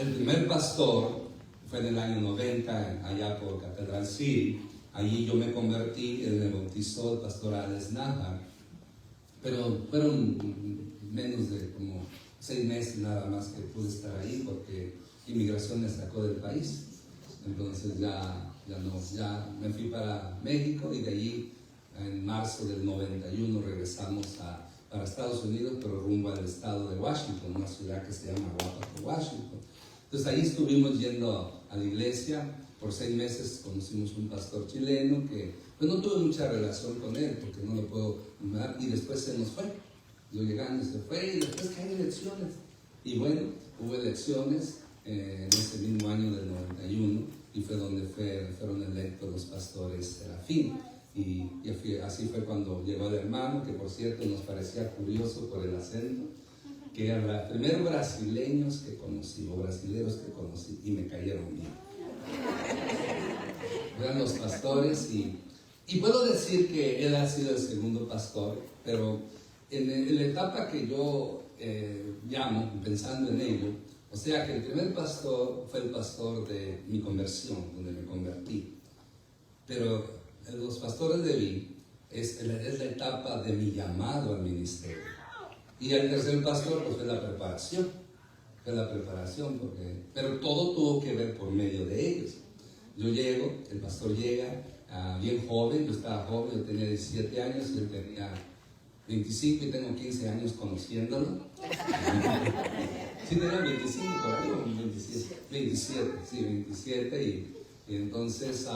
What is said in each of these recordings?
el primer pastor fue en el año 90, allá por Catedral City. Allí yo me convertí, él me bautizó, el pastor Alex Najar, pero fueron menos de como 6 meses nada más que pude estar ahí porque inmigración me sacó del país. Entonces ya me fui para México y de allí en marzo del 91 regresamos para Estados Unidos, pero rumbo al estado de Washington, una ciudad que se llama Wapato, Washington. Entonces ahí estuvimos yendo a la iglesia. Por 6 meses conocimos un pastor chileno que pues no tuve mucha relación con él porque no lo puedo nombrar, y después se nos fue. Yo llegando se fue y después que hay elecciones. Y bueno, hubo elecciones en ese mismo año del 91 y fue donde fueron electos los pastores Serafín. Y así fue cuando llegó el hermano, que por cierto nos parecía curioso por el acento, que eran los primeros brasileños que conocí, o brasileros que conocí, y me cayeron bien. Eran los pastores y puedo decir que él ha sido el segundo pastor, pero en la etapa que yo llamo, pensando en ello, o sea que el primer pastor fue el pastor de mi conversión, donde me convertí, pero los pastores de Vi es la etapa de mi llamado al ministerio. Y el tercer pastor pues fue la preparación, pero todo tuvo que ver por medio de ellos. Yo llego, el pastor llega bien joven, yo estaba joven, yo tenía 17 años y él tenía 25 y tengo 15 años conociéndolo. Sí, tenía 25 por ahí, o 27, y entonces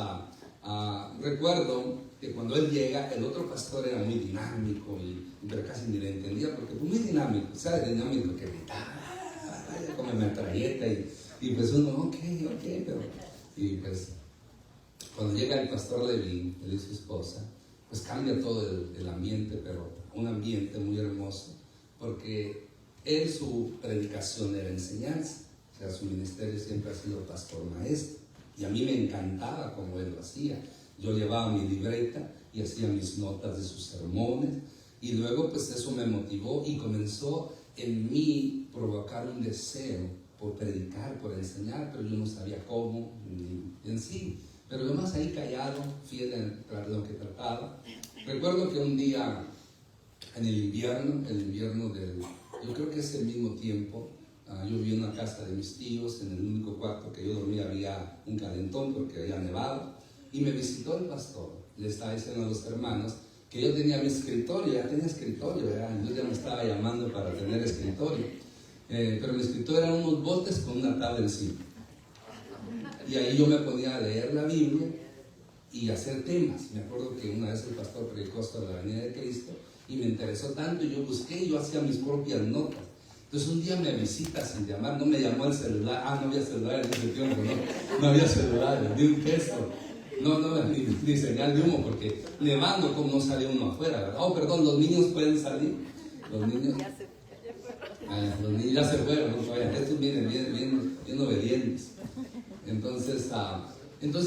recuerdo que cuando él llega, el otro pastor era muy dinámico, pero casi ni le entendía, porque fue muy dinámico, ¿sabes? Dinámico que gritaba, como metralleta, y pues uno, ok, pero, y pues, cuando llega el pastor Levín, él y su esposa, pues cambia todo el ambiente, pero un ambiente muy hermoso, porque él, su predicación era enseñanza, o sea, su ministerio siempre ha sido pastor maestro, y a mí me encantaba como él lo hacía. Yo llevaba mi libreta y hacía mis notas de sus sermones, y luego pues eso me motivó y comenzó en mí provocar un deseo por predicar, por enseñar, pero yo no sabía cómo en sí, pero yo más ahí callado, fiel a lo que trataba. Recuerdo que un día en el invierno yo creo que es el mismo tiempo, yo vivía en una casa de mis tíos, en el único cuarto que yo dormía había un calentón porque había nevado, y me visitó el pastor. Le estaba diciendo a los hermanos que yo tenía mi escritorio, ya tenía escritorio, yo ya me estaba llamando para tener escritorio, pero mi escritorio eran unos botes con una tabla encima, y ahí yo me ponía a leer la Biblia y hacer temas. Me acuerdo que una vez el pastor predicó sobre la venida de Cristo y me interesó tanto, y yo busqué y yo hacía mis propias notas. Entonces un día me visita sin llamar, no me llamó el celular, no había celular en ese tiempo, no había celular, ni un texto, ni señal de humo, porque nevando como no sale uno afuera, ¿verdad? Oh, perdón, los niños pueden salir, los niños ya se fueron, no vayan, estos vienen bien obedientes. Entonces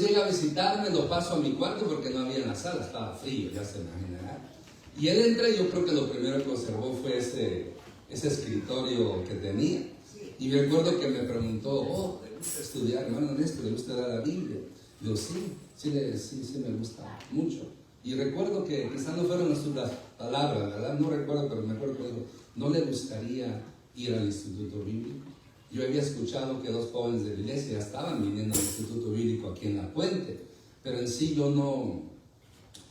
llega a visitarme, lo paso a mi cuarto porque no había en la sala, estaba frío, ya se imaginará. Y él entra y yo creo que lo primero que observó fue ese escritorio que tenía. Y me recuerdo que me preguntó, ¿le gusta estudiar, hermano Néstor? ¿Le gusta dar la Biblia? Y yo, sí me gusta mucho. Y recuerdo que quizás no fueron las palabras, ¿verdad? No recuerdo, pero me acuerdo que dijo, ¿no le gustaría ir al Instituto Bíblico? Yo había escuchado que 2 jóvenes de la iglesia estaban viniendo al Instituto Bíblico aquí en La Puente, pero en sí yo no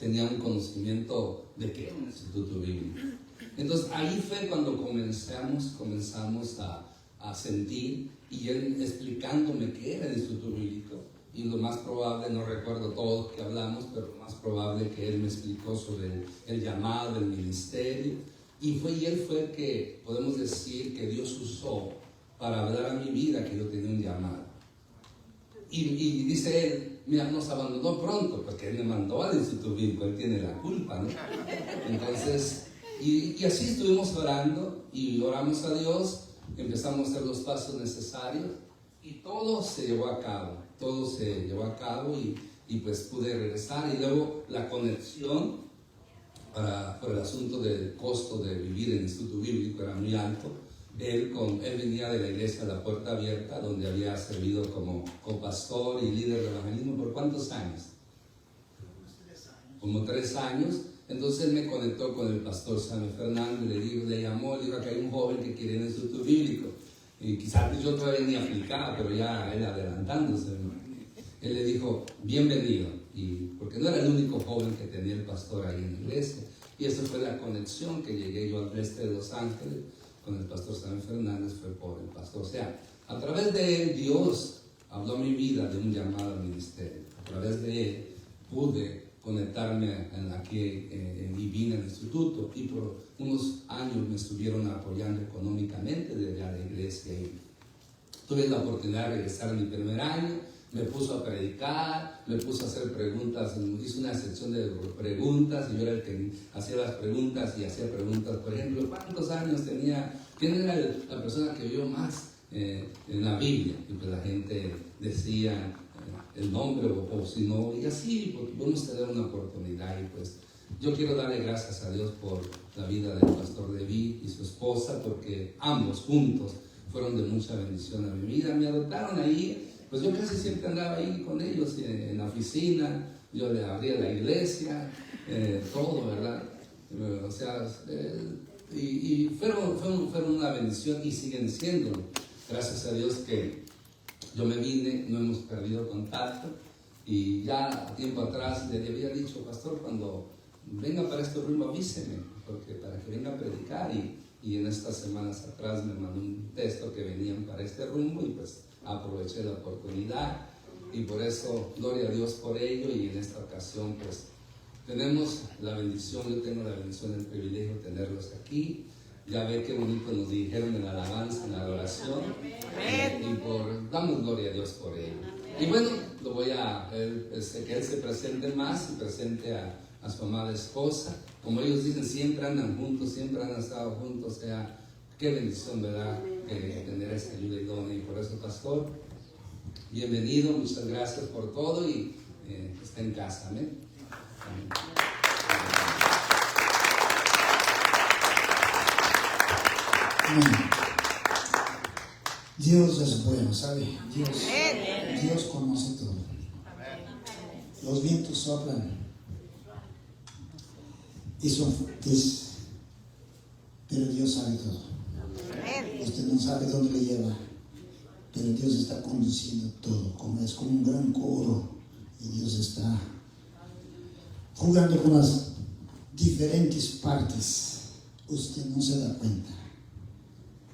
tenía un conocimiento de qué era un Instituto Bíblico. Entonces ahí fue cuando comenzamos a sentir, y él explicándome qué era el Instituto Bíblico, y lo más probable, no recuerdo todo lo que hablamos, pero lo más probable que él me explicó sobre el llamado, el ministerio, y él fue el que podemos decir que Dios usó para hablar a mi vida que yo tenía un llamado. Y dice él, mira, nos abandonó pronto, porque él me mandó al Instituto Bíblico, él tiene la culpa, ¿no? Entonces, y así estuvimos orando, y oramos a Dios, empezamos a hacer los pasos necesarios, y todo se llevó a cabo, y pues pude regresar, y luego la conexión por el asunto del costo de vivir en el Instituto Bíblico era muy alto. él venía de la iglesia La Puerta Abierta, donde había servido como copastor y líder de evangelismo. ¿Por cuántos años? Como 3 años. Entonces él me conectó con el pastor Sammy Fernández, le llamó, le dijo que hay un joven que quiere ir al instituto bíblico. Y quizás yo todavía ni aplicaba, pero ya él adelantándose. Él le dijo, bienvenido, porque no era el único joven que tenía el pastor ahí en la iglesia. Y esa fue la conexión que llegué yo al este de Los Ángeles con el pastor Sammy Fernández, fue por el pastor. O sea, a través de él, Dios habló a mi vida de un llamado al ministerio. A través de él pude conectarme aquí y vine al instituto, y por unos años me estuvieron apoyando económicamente desde la iglesia. Y tuve la oportunidad de regresar en mi primer año, me puso a predicar, me puso a hacer preguntas, hizo una sección de preguntas y yo era el que hacía las preguntas y hacía preguntas. Por ejemplo, ¿cuántos años tenía? ¿Quién era la persona que vio más en la Biblia? Y pues la gente decía el nombre o si no, y así pues, podemos tener una oportunidad. Y pues yo quiero darle gracias a Dios por la vida del pastor David y su esposa, porque ambos juntos fueron de mucha bendición a mi vida. Me adoptaron ahí, pues yo casi siempre andaba ahí con ellos en la oficina, yo le abría la iglesia, todo, ¿verdad? O sea, y fueron una bendición y siguen siendo. Gracias a Dios que yo me vine, no hemos perdido contacto, y ya tiempo atrás le había dicho, pastor, cuando venga para este rumbo avíseme, porque para que venga a predicar, y en estas semanas atrás me mandó un texto que venían para este rumbo, y pues aproveché la oportunidad, y por eso gloria a Dios por ello. Y en esta ocasión pues tenemos la bendición, yo tengo la bendición, el privilegio de tenerlos aquí. Ya ve qué bonito nos dijeron en la alabanza, en la adoración, y damos gloria a Dios por ello. Y bueno, lo voy a que él se presente más y presente a su amada esposa. Como ellos dicen, siempre andan juntos, siempre han estado juntos. O sea, qué bendición, ¿verdad? Tener esa ayuda idónea. Y por eso, pastor, bienvenido, muchas gracias por todo, y está en casa. Amén. Amén. Dios es bueno, ¿sabe? Dios conoce todo. Los vientos soplan y son fuertes, pero Dios sabe todo. Usted no sabe dónde le lleva, pero Dios está conduciendo todo, es como un gran coro, y Dios está jugando con las diferentes partes. Usted no se da cuenta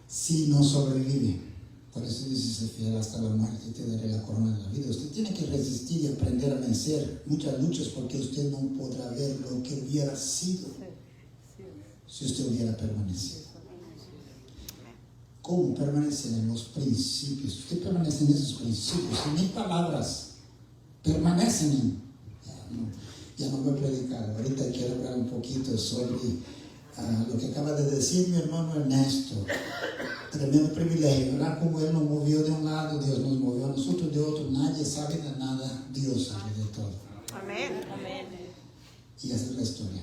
si no sobrevive. Por eso dice, sé fiel hasta la muerte y te daré la corona de la vida. Usted tiene que resistir y aprender a vencer muchas luchas, porque usted no podrá ver lo que hubiera sido si usted hubiera permanecido. ¿Cómo permanecer en los principios? Usted permanece en esos principios, en mis palabras, permanecen en. Ya no voy a predicar, ahorita quiero hablar un poquito sobre lo que acaba de decir mi hermano Ernesto. Tremendo privilegio, ¿verdad? Como Él nos movió de un lado, Dios nos movió a nosotros de otro. Nadie sabe de nada, Dios sabe de todo. Amén. Amén. Y esa es la historia.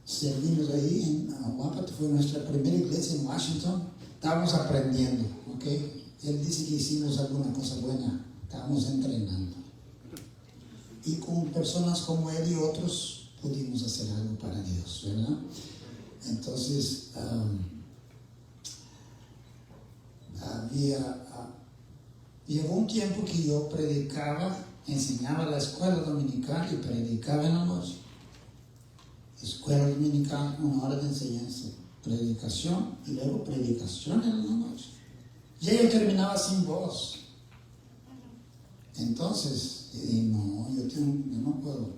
Servimos ahí en Wapato, fue nuestra primera iglesia en Washington. Estábamos aprendiendo, ¿ok? Él dice que hicimos alguna cosa buena, estábamos entrenando. Y con personas como él y otros pudimos hacer algo para Dios, ¿verdad? Entonces, llegó un tiempo que yo predicaba, enseñaba la escuela dominical y predicaba en la noche. Escuela dominical, 1 hora de enseñanza, predicación y luego predicación en la noche. Y yo terminaba sin voz. Entonces, no, yo no puedo.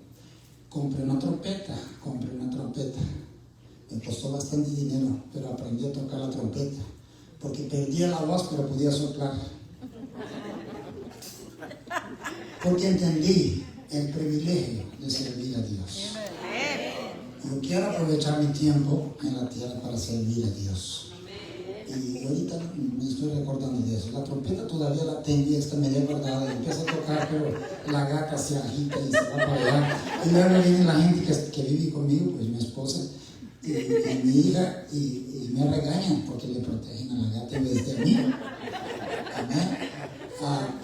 Compré una trompeta. Me costó bastante dinero, pero aprendí a tocar la trompeta, porque perdía la voz, pero podía soplar. Porque entendí el privilegio de servir a Dios. Yo quiero aprovechar mi tiempo en la tierra para servir a Dios. Y ahorita me estoy recordando de eso. La trompeta todavía la tengo y esta me la he guardado. Empiezo a tocar, pero la gata se agita y se va para allá. Y luego viene la gente que vive conmigo, pues mi esposa. y mi hija y me regañan porque le protegen a la gata en vez de a mí. Amén.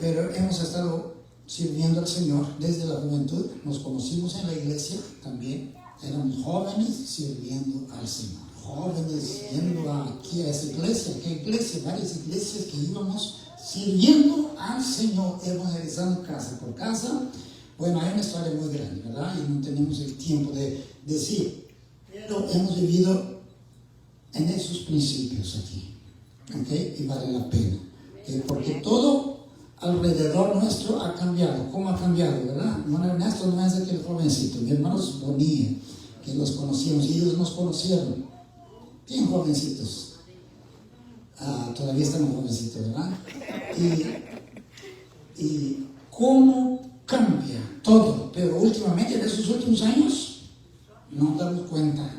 Pero hemos estado sirviendo al Señor desde la juventud. Nos conocimos en la iglesia también. Éramos jóvenes sirviendo al Señor. Jóvenes yendo aquí a esa iglesia. ¿Qué iglesia? Varias iglesias que íbamos sirviendo al Señor, evangelizando casa por casa. Bueno, hay una historia muy grande, ¿verdad? Y no tenemos el tiempo de decir. Pero hemos vivido en esos principios aquí. ¿Ok? Y vale la pena. Porque todo alrededor nuestro ha cambiado. ¿Cómo ha cambiado, verdad? Hermano Ernesto no es aquel jovencito. Mi hermano Bonilla, que los conocíamos, y ellos nos conocieron. Bien jovencitos. Todavía estamos jovencitos, ¿verdad? Y cómo cambia todo. Pero últimamente, en esos últimos años, nos damos cuenta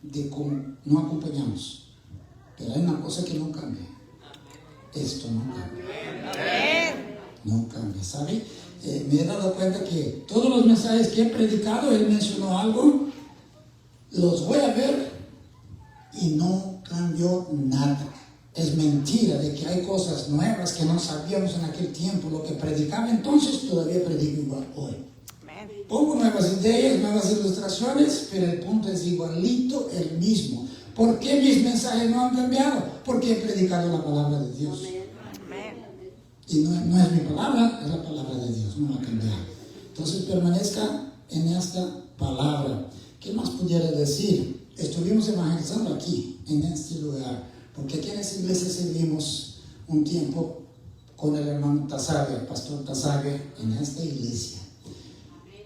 de cómo no acompañamos. Pero hay una cosa que no cambia. Esto no cambia. No cambia, ¿sabe? Me he dado cuenta que todos los mensajes que he predicado, él mencionó algo, los voy a ver y no cambió nada. Es mentira de que hay cosas nuevas que no sabíamos en aquel tiempo. Lo que predicaba entonces todavía predico igual hoy. Pongo nuevas ideas, nuevas ilustraciones, pero el punto es igualito, el mismo. ¿Por qué mis mensajes no han cambiado? Porque he predicado la palabra de Dios. Y no es mi palabra, es la palabra de Dios, no va a cambiar. Entonces permanezca en esta palabra. ¿Qué más pudiera decir? Estuvimos evangelizando aquí, en este lugar, porque aquí en esta iglesia servimos un tiempo con el hermano Tasavia, el pastor Tasavia, en esta iglesia.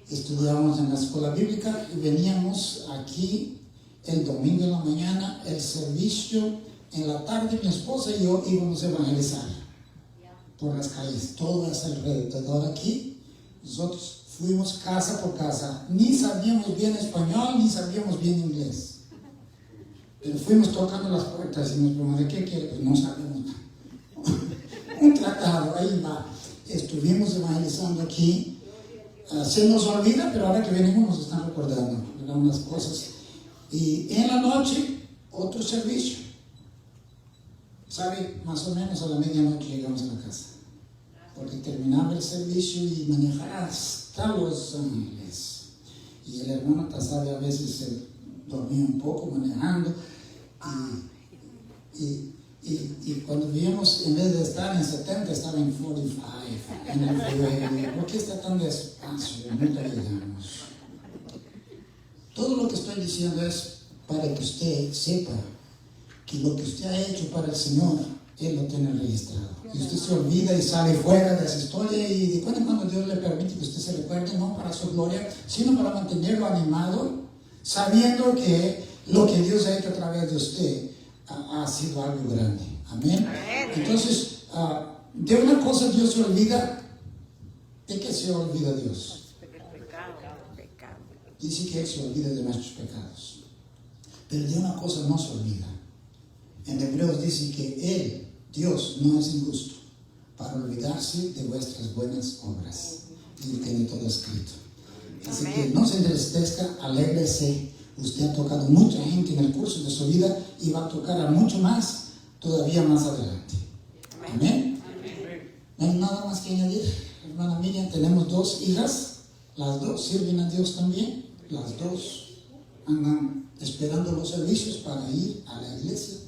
Estudiábamos en la escuela bíblica y veníamos aquí el domingo en la mañana, el servicio en la tarde, mi esposa y yo íbamos a evangelizar por las calles, todo es alrededor aquí. Nosotros fuimos casa por casa, ni sabíamos bien español, ni sabíamos bien inglés. Pero fuimos tocando las puertas y nos preguntamos, ¿qué quiere? Pues no sabemos nada. Un tratado, ahí va. Estuvimos evangelizando aquí. Se nos olvida, pero ahora que venimos nos están recordando unas cosas. Y en la noche, otro servicio. ¿Sabe? Más o menos a la medianoche llegamos a la casa. Porque terminaba el servicio y manejaba hasta Los Ángeles. Y el hermano Tasavia a veces se dormía un poco manejando. Y cuando vimos, en vez de estar en 70, estaba en 45. En el freeway. ¿Por qué está tan despacio? Nunca llegamos. Todo lo que estoy diciendo es para que usted sepa que lo que usted ha hecho para el Señor, Él lo tiene registrado. Y usted se olvida y sale fuera de esa historia y de cuando en cuando Dios le permite que usted se recuerde, no para su gloria, sino para mantenerlo animado, sabiendo que lo que Dios ha hecho a través de usted ha sido algo grande. Amén. Entonces, de una cosa Dios se olvida. ¿De qué se olvida Dios? Dice que Él se olvida de nuestros pecados. Pero de una cosa no se olvida. En Hebreos dice que Él, Dios, no es injusto para olvidarse de vuestras buenas obras. Y tiene todo escrito. Así que no se entristezca, alégrese. Usted ha tocado mucha gente en el curso de su vida y va a tocar a mucho más todavía más adelante. Amén. No hay nada más que añadir. Hermana Miriam, tenemos 2 hijas. Las 2 sirven a Dios también. Las 2 andan esperando los servicios para ir a la iglesia.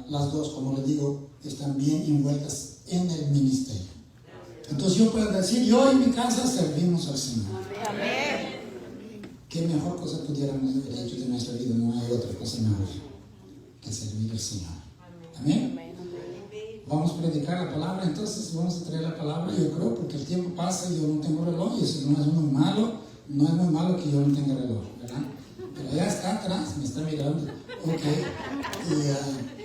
Las 2, como les digo, están bien envueltas en el ministerio. Entonces yo puedo decir, yo en mi casa servimos al Señor. Amén. ¿Qué mejor cosa pudiéramos haber hecho de nuestra vida? No hay otra cosa mejor que servir al Señor. Amén. Vamos a predicar la palabra, entonces vamos a traer la palabra, yo creo, porque el tiempo pasa y yo no tengo reloj, y eso no es muy malo, no es muy malo que yo no tenga reloj, ¿verdad? Pero allá está atrás, me está mirando. Ok.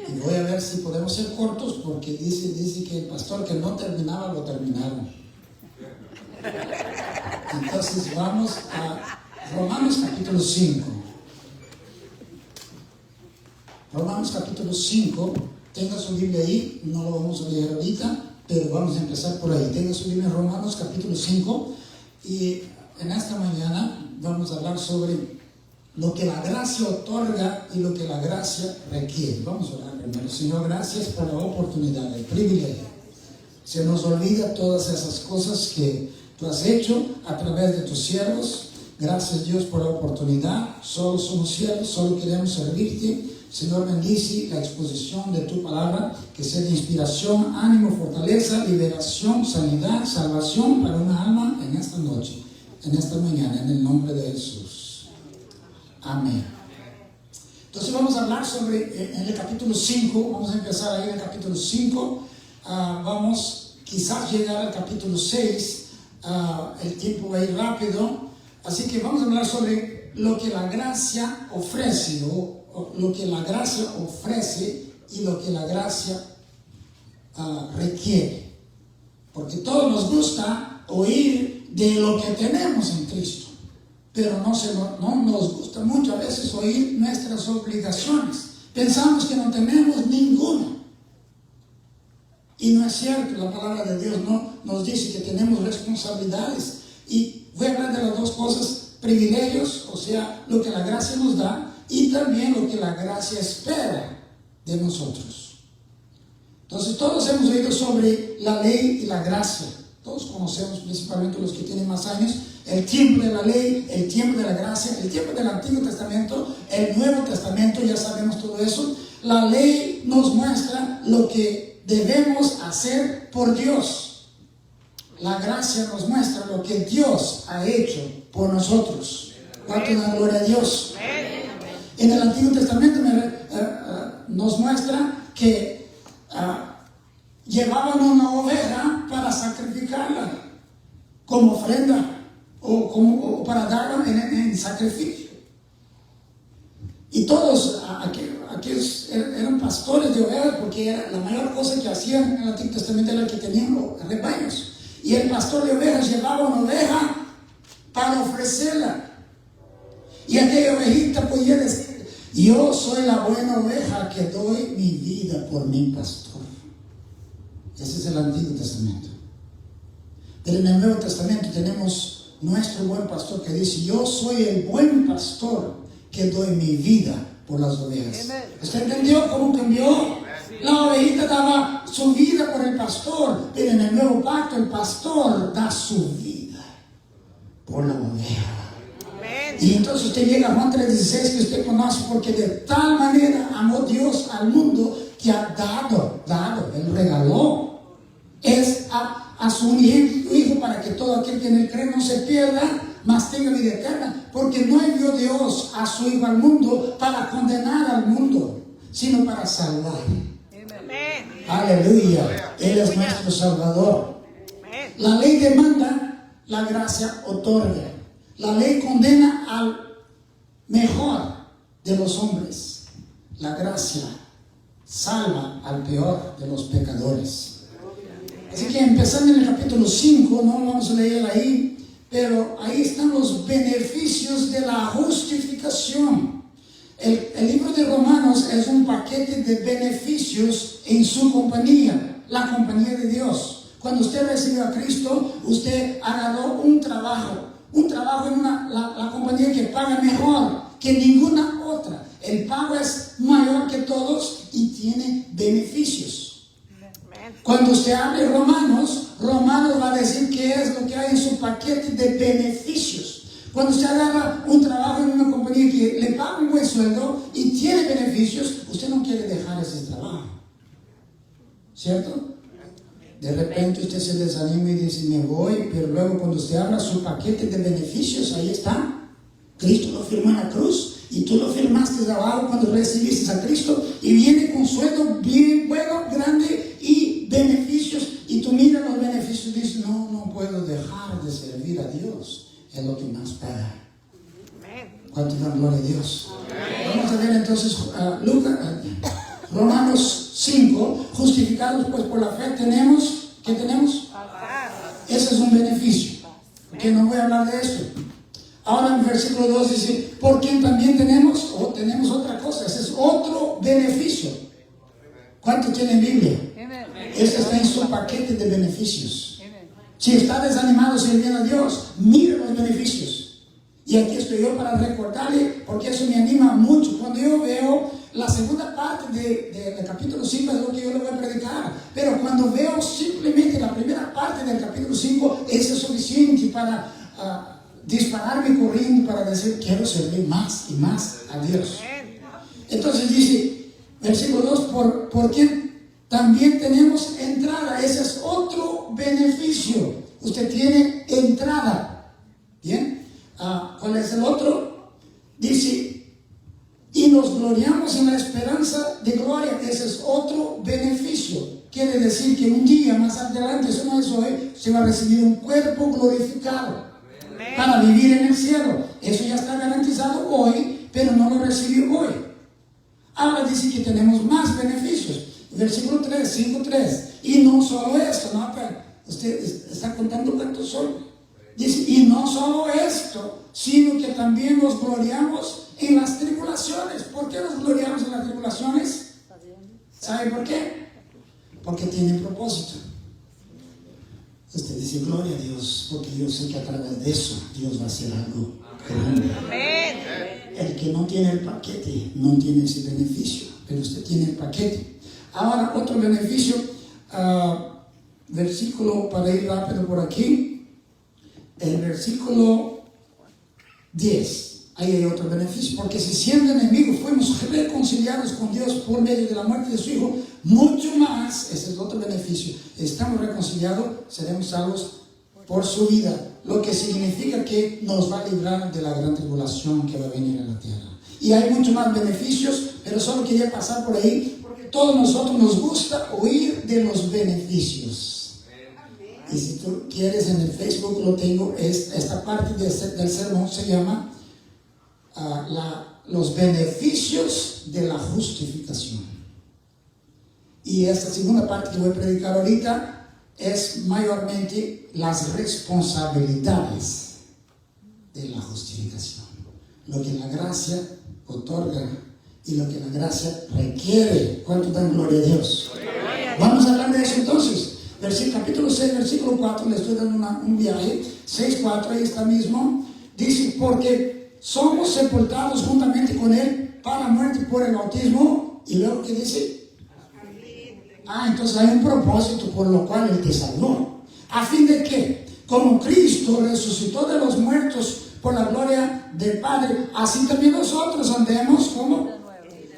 Y voy a ver si podemos ser cortos, porque dice que el pastor que no terminaba, lo terminaron. Entonces vamos a Romanos capítulo 5. Romanos capítulo 5. Tenga su Biblia ahí, no lo vamos a leer ahorita, pero vamos a empezar por ahí. Tenga su Biblia en Romanos capítulo 5. Y en esta mañana vamos a hablar sobre lo que la gracia otorga y lo que la gracia requiere. Vamos a orar primero. Señor, gracias por la oportunidad, el privilegio. Se nos olvida todas esas cosas que tú has hecho a través de tus siervos. Gracias, Dios, por la oportunidad. Solo somos siervos, solo queremos servirte. Señor, bendice la exposición de tu palabra, que sea de inspiración, ánimo, fortaleza, liberación, sanidad, salvación para una alma en esta noche, en esta mañana, en el nombre de Jesús. Amén. Entonces vamos a hablar sobre, en el capítulo 5, vamos a empezar ahí en el capítulo 5, vamos quizás llegar al capítulo 6, el tiempo va a ir rápido, así que vamos a hablar sobre lo que la gracia ofrece, o lo que la gracia ofrece y lo que la gracia requiere. Porque todos nos gusta oír de lo que tenemos en Cristo, pero no nos gusta mucho a veces oír nuestras obligaciones. Pensamos que no tenemos ninguna. Y no es cierto, la palabra de Dios no nos dice que tenemos responsabilidades. Y voy a hablar de las dos cosas, privilegios, o sea, lo que la gracia nos da, y también lo que la gracia espera de nosotros. Entonces todos hemos oído sobre la ley y la gracia. Todos conocemos, principalmente los que tienen más años, el tiempo de la ley, el tiempo de la gracia, el tiempo del Antiguo Testamento, el Nuevo Testamento, ya sabemos todo eso. La ley nos muestra lo que debemos hacer por Dios. La gracia nos muestra lo que Dios ha hecho por nosotros. ¿Cuánto da gloria a Dios? En el Antiguo Testamento nos muestra que llevaban una oveja para sacrificarla como ofrenda o para darla en sacrificio. Y todos aquellos eran pastores de ovejas, porque era la mayor cosa que hacían en el Antiguo Testamento era que tenían rebaños. Y el pastor de ovejas llevaba una oveja para ofrecerla. Y aquella ovejita podía decir: yo soy la buena oveja que doy mi vida por mi pastor. Ese es el Antiguo Testamento. Pero en el Nuevo Testamento tenemos nuestro buen pastor que dice: yo soy el buen pastor que doy mi vida por las ovejas. ¿Usted entendió cómo cambió? La ovejita daba su vida por el pastor, pero en el nuevo pacto el pastor da su vida por la oveja. Y entonces usted llega a Juan 3:16, que usted conoce, porque de tal manera amó Dios al mundo que ha dado, Él regaló, es a su único Hijo, para que todo aquel que en él cree no se pierda, mas tenga vida eterna. Porque no envió Dios a su Hijo al mundo para condenar al mundo, sino para salvar. Amén. Aleluya. Él es nuestro Salvador. La ley demanda, la gracia otorga. La ley condena al mejor de los hombres. La gracia salva al peor de los pecadores. Así que empezando en el capítulo 5, no lo vamos a leer ahí, pero ahí están los beneficios de la justificación. El libro de Romanos es un paquete de beneficios en su compañía, la compañía de Dios. Cuando usted recibió a Cristo, usted agarró un trabajo en la compañía que paga mejor que ninguna otra. El pago es mayor que todos y tiene beneficios. Cuando usted abre Romanos va a decir qué es lo que hay en su paquete de beneficios. Cuando usted agarra un trabajo en una compañía que le paga un buen sueldo y tiene beneficios, usted no quiere dejar ese trabajo, ¿cierto? De repente usted se desanima y dice: me voy, pero luego cuando usted abra su paquete de beneficios, ahí está. Cristo lo firmó en la cruz y tú lo firmaste de abajo cuando recibiste a Cristo, y viene con sueldo bien bueno, grande y beneficios, y tú miras los beneficios y dices: no puedo dejar de servir a Dios, es lo que más paga. ¿Cuánto da gloria a Dios? Amén. Vamos a ver entonces Romanos 5, justificados pues por la fe tenemos, ¿qué tenemos? Ese es un beneficio, que no voy a hablar de eso. Ahora en el versículo 2 dice: por quien también tenemos otra cosa. Ese es otro beneficio. ¿Cuánto tienen Biblia? Ese está en su paquete de beneficios. Si está desanimado sirviendo a Dios, mire los beneficios. Y aquí estoy yo para recordarle, porque eso me anima mucho. Cuando yo veo la segunda parte del capítulo 5, es lo que yo le voy a predicar. Pero cuando veo simplemente la primera parte del capítulo 5, eso es suficiente para dispararme corriendo, para decir, quiero servir más y más a Dios. Entonces dice, versículo 2, porque también tenemos entrada. Ese es otro beneficio. Usted tiene entrada. ¿Bien? ¿Cuál es el otro? Dice, y nos gloriamos en la esperanza de gloria. Ese es otro beneficio. Quiere decir que un día más adelante, eso no es hoy, se va a recibir un cuerpo glorificado para vivir en el cielo. Eso ya está garantizado hoy, pero no lo recibió hoy. Ahora dice que tenemos más beneficios. Versículo 3, 5:3. Y no solo esto, ¿no? Pero usted está contando cuántos son. Dice, y no solo esto, sino que también nos gloriamos en las tribulaciones. ¿Por qué nos gloriamos en las tribulaciones? ¿Sabe por qué? Porque tienen propósito. Usted dice, gloria a Dios, porque yo sé que a través de eso Dios va a hacer algo grande. Amén. El que no tiene el paquete no tiene ese beneficio, pero usted tiene el paquete. Ahora, otro beneficio, versículo, para ir rápido por aquí, el versículo 10. Ahí hay otro beneficio, porque si siendo enemigos fuimos reconciliados con Dios por medio de la muerte de su Hijo, mucho más, ese es otro beneficio, estamos reconciliados, seremos salvos por su vida, lo que significa que nos va a librar de la gran tribulación que va a venir a la tierra. Y hay muchos más beneficios, pero solo quería pasar por ahí, porque todos nosotros nos gusta oír de los beneficios. Y si tú quieres, en el Facebook lo tengo, esta parte del sermón se llama los beneficios de la justificación. Y esta segunda parte que voy a predicar ahorita es mayormente las responsabilidades de la justificación. Lo que la gracia otorga y lo que la gracia requiere. ¿Cuánto dan gloria a Dios? Vamos a hablar de eso entonces. Capítulo 6, versículo 4, le estoy dando un viaje. 6:4, ahí está mismo. Dice, porque somos sepultados juntamente con Él para muerte por el bautismo. Y luego, ¿qué dice? Entonces hay un propósito por lo cual Él te salvó. ¿A fin de qué? Como Cristo resucitó de los muertos por la gloria del Padre, así también nosotros andemos como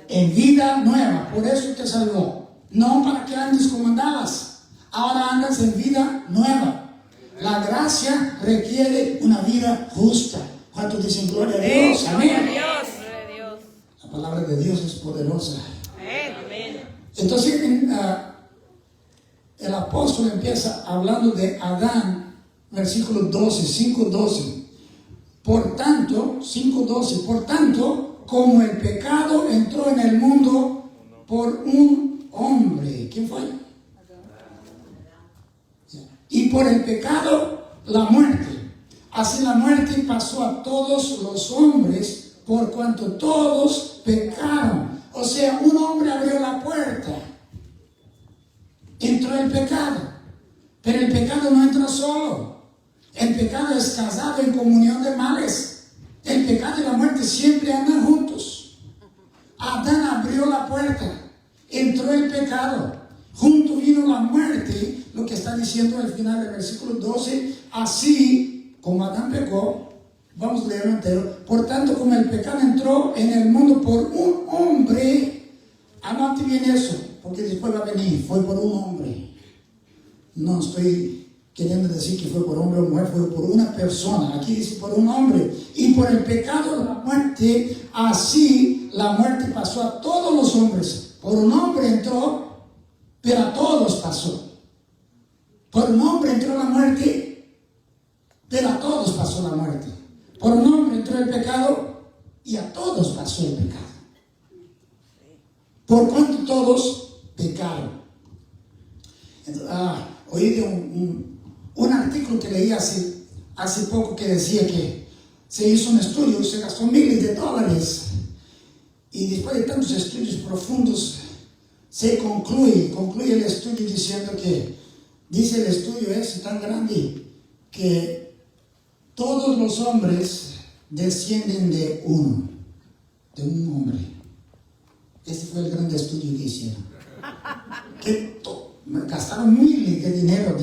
en vida nueva. Por eso te salvó. No para que andes como andabas. Ahora andas en vida nueva. La gracia requiere una vida justa. ¿Cuántos dicen gloria a Dios? Amén. La palabra de Dios es poderosa. Amén. Entonces el apóstol empieza hablando de Adán, versículo 12, 5:12. Por tanto, 5:12, por tanto, como el pecado entró en el mundo por un hombre. ¿Quién fue? Y por el pecado, la muerte. Así la muerte pasó a todos los hombres, por cuanto todos pecaron. O sea, un hombre abrió la puerta. Entró el pecado. Pero el pecado no entró solo. El pecado es casado en comunión de males. El pecado y la muerte siempre andan juntos. Adán abrió la puerta. Entró el pecado. Junto vino la muerte, lo que está diciendo al final del versículo 12, así como Adán pecó, vamos a leerlo entero, por tanto como el pecado entró en el mundo por un hombre, anote bien eso, porque después va a venir, fue por un hombre. No estoy queriendo decir que fue por hombre o mujer, fue por una persona, aquí dice por un hombre, y por el pecado la muerte, así la muerte pasó a todos los hombres, por un hombre entró, pero a todos pasó. Por un hombre entró la muerte, pero a todos pasó la muerte. Por un hombre entró el pecado y a todos pasó el pecado. Por cuanto todos pecaron. Oí de un artículo que leí hace poco que decía que se hizo un estudio, se gastó miles de dólares y después de tantos estudios profundos se concluye el estudio diciendo que, dice el estudio es tan grande que todos los hombres descienden de uno, de un hombre. Este fue el gran estudio que hicieron. Que gastaron miles de dinero,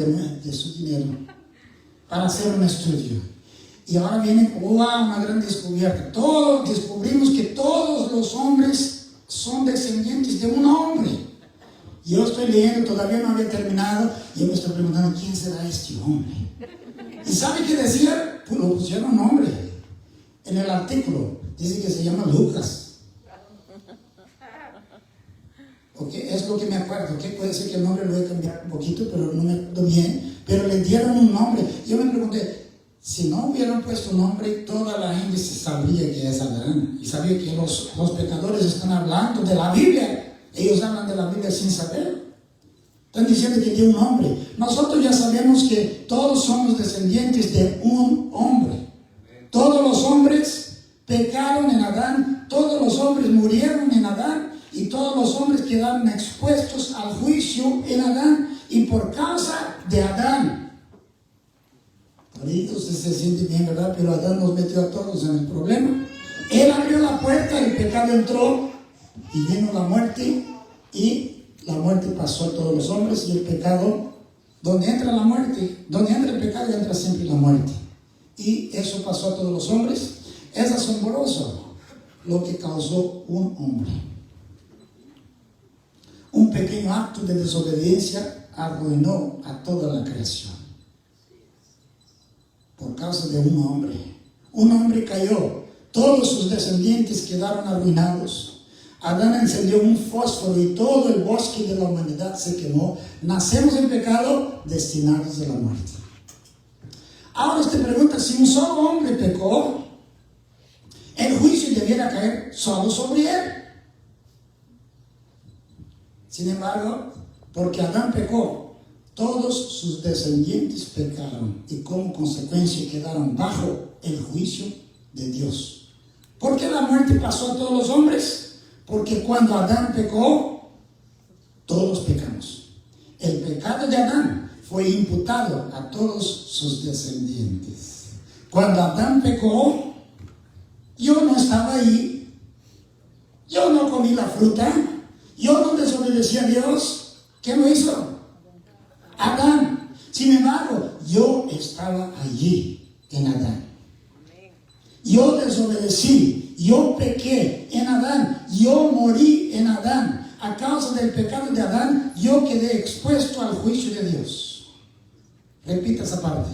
de su dinero, para hacer un estudio. Y ahora viene una gran descubierta. Todos descubrimos que todos los hombres son descendientes de un hombre. Yo estoy leyendo, todavía no había terminado, y yo me estoy preguntando, ¿quién será este hombre? ¿Y sabe qué decía? Pues lo pusieron nombre en el artículo. Dice que se llama Lucas. Okay, es lo que me acuerdo, que puede ser que el nombre lo he cambiado un poquito, pero no me acuerdo bien. Pero le dieron un nombre. Yo me pregunté, si no hubieran puesto un nombre, toda la gente se sabría que es Adán. Y sabía que los pecadores están hablando de la Biblia. Ellos hablan de la Biblia sin saber. Están diciendo que tiene un nombre. Nosotros ya sabemos que todos somos descendientes de un hombre. Todos los hombres pecaron en Adán. Todos los hombres murieron en Adán. Y todos los hombres quedaron expuestos al juicio en Adán. Y por causa de Adán. Ahorita usted se siente bien, ¿verdad? Pero Adán nos metió a todos en el problema. Él abrió la puerta, el pecado entró y vino la muerte. Y la muerte pasó a todos los hombres. Y el pecado, donde entra la muerte, donde entra el pecado, entra siempre la muerte. Y eso pasó a todos los hombres. Es asombroso lo que causó un hombre. Un pequeño acto de desobediencia arruinó a toda la creación. Por causa de un hombre. Un hombre cayó. Todos sus descendientes quedaron arruinados. Adán encendió un fósforo y todo el bosque de la humanidad se quemó. Nacemos en pecado, destinados a la muerte. Ahora usted pregunta, si un solo hombre pecó, el juicio debiera caer solo sobre él. Sin embargo, porque Adán pecó, todos sus descendientes pecaron y como consecuencia quedaron bajo el juicio de Dios. ¿Por qué la muerte pasó a todos los hombres? Porque cuando Adán pecó, todos pecamos. El pecado de Adán fue imputado a todos sus descendientes. Cuando Adán pecó, yo no estaba ahí, yo no comí la fruta, yo no desobedecí a Dios. ¿Quién lo hizo? Adán. Sin embargo, yo estaba allí en Adán. Yo desobedecí, yo pequé en Adán, yo morí en Adán. A causa del pecado de Adán, yo quedé expuesto al juicio de Dios. Repita esa parte.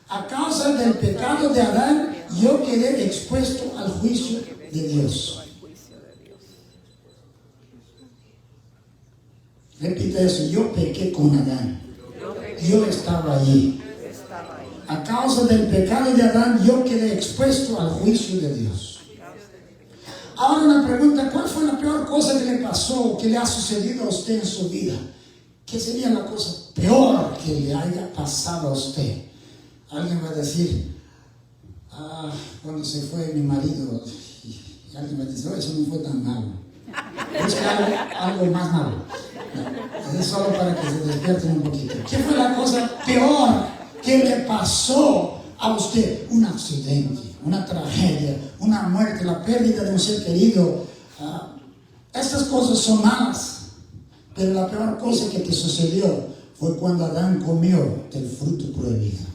A causa del pecado de Adán, yo quedé expuesto al juicio de Dios. Repita eso, yo pequé con Adán. Yo estaba allí. A causa del pecado de Adán, yo quedé expuesto al juicio de Dios. Ahora una pregunta, ¿cuál fue la peor cosa que le pasó, que le ha sucedido a usted en su vida? ¿Qué sería la cosa peor que le haya pasado a usted? Alguien va a decir, cuando se fue mi marido, y alguien va a decir, eso no fue tan malo. Es que algo más malo. No, es solo para que se despierten un poquito. ¿Qué fue la cosa peor que le pasó a usted? Un accidente, una tragedia, una muerte, la pérdida de un ser querido. Estas cosas son malas. Pero la peor cosa que te sucedió fue cuando Adán comió del fruto prohibido.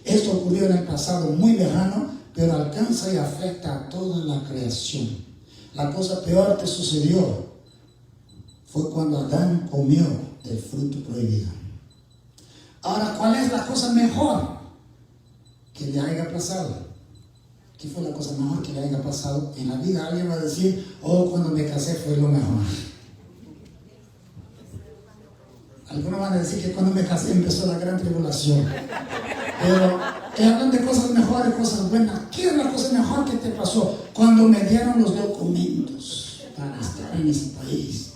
Esto ocurrió en el pasado muy lejano, pero alcanza y afecta a toda la creación. La cosa peor que sucedió fue cuando Adán comió del fruto prohibido. Ahora, ¿cuál es la cosa mejor que le haya pasado? ¿Qué fue la cosa mejor que le haya pasado en la vida? Alguien va a decir, cuando me casé fue lo mejor. Algunos van a decir que cuando me casé empezó la gran tribulación. Pero hablan de cosas mejores, cosas buenas. ¿Qué es la cosa mejor que te pasó? Cuando me dieron los documentos para estar en ese país.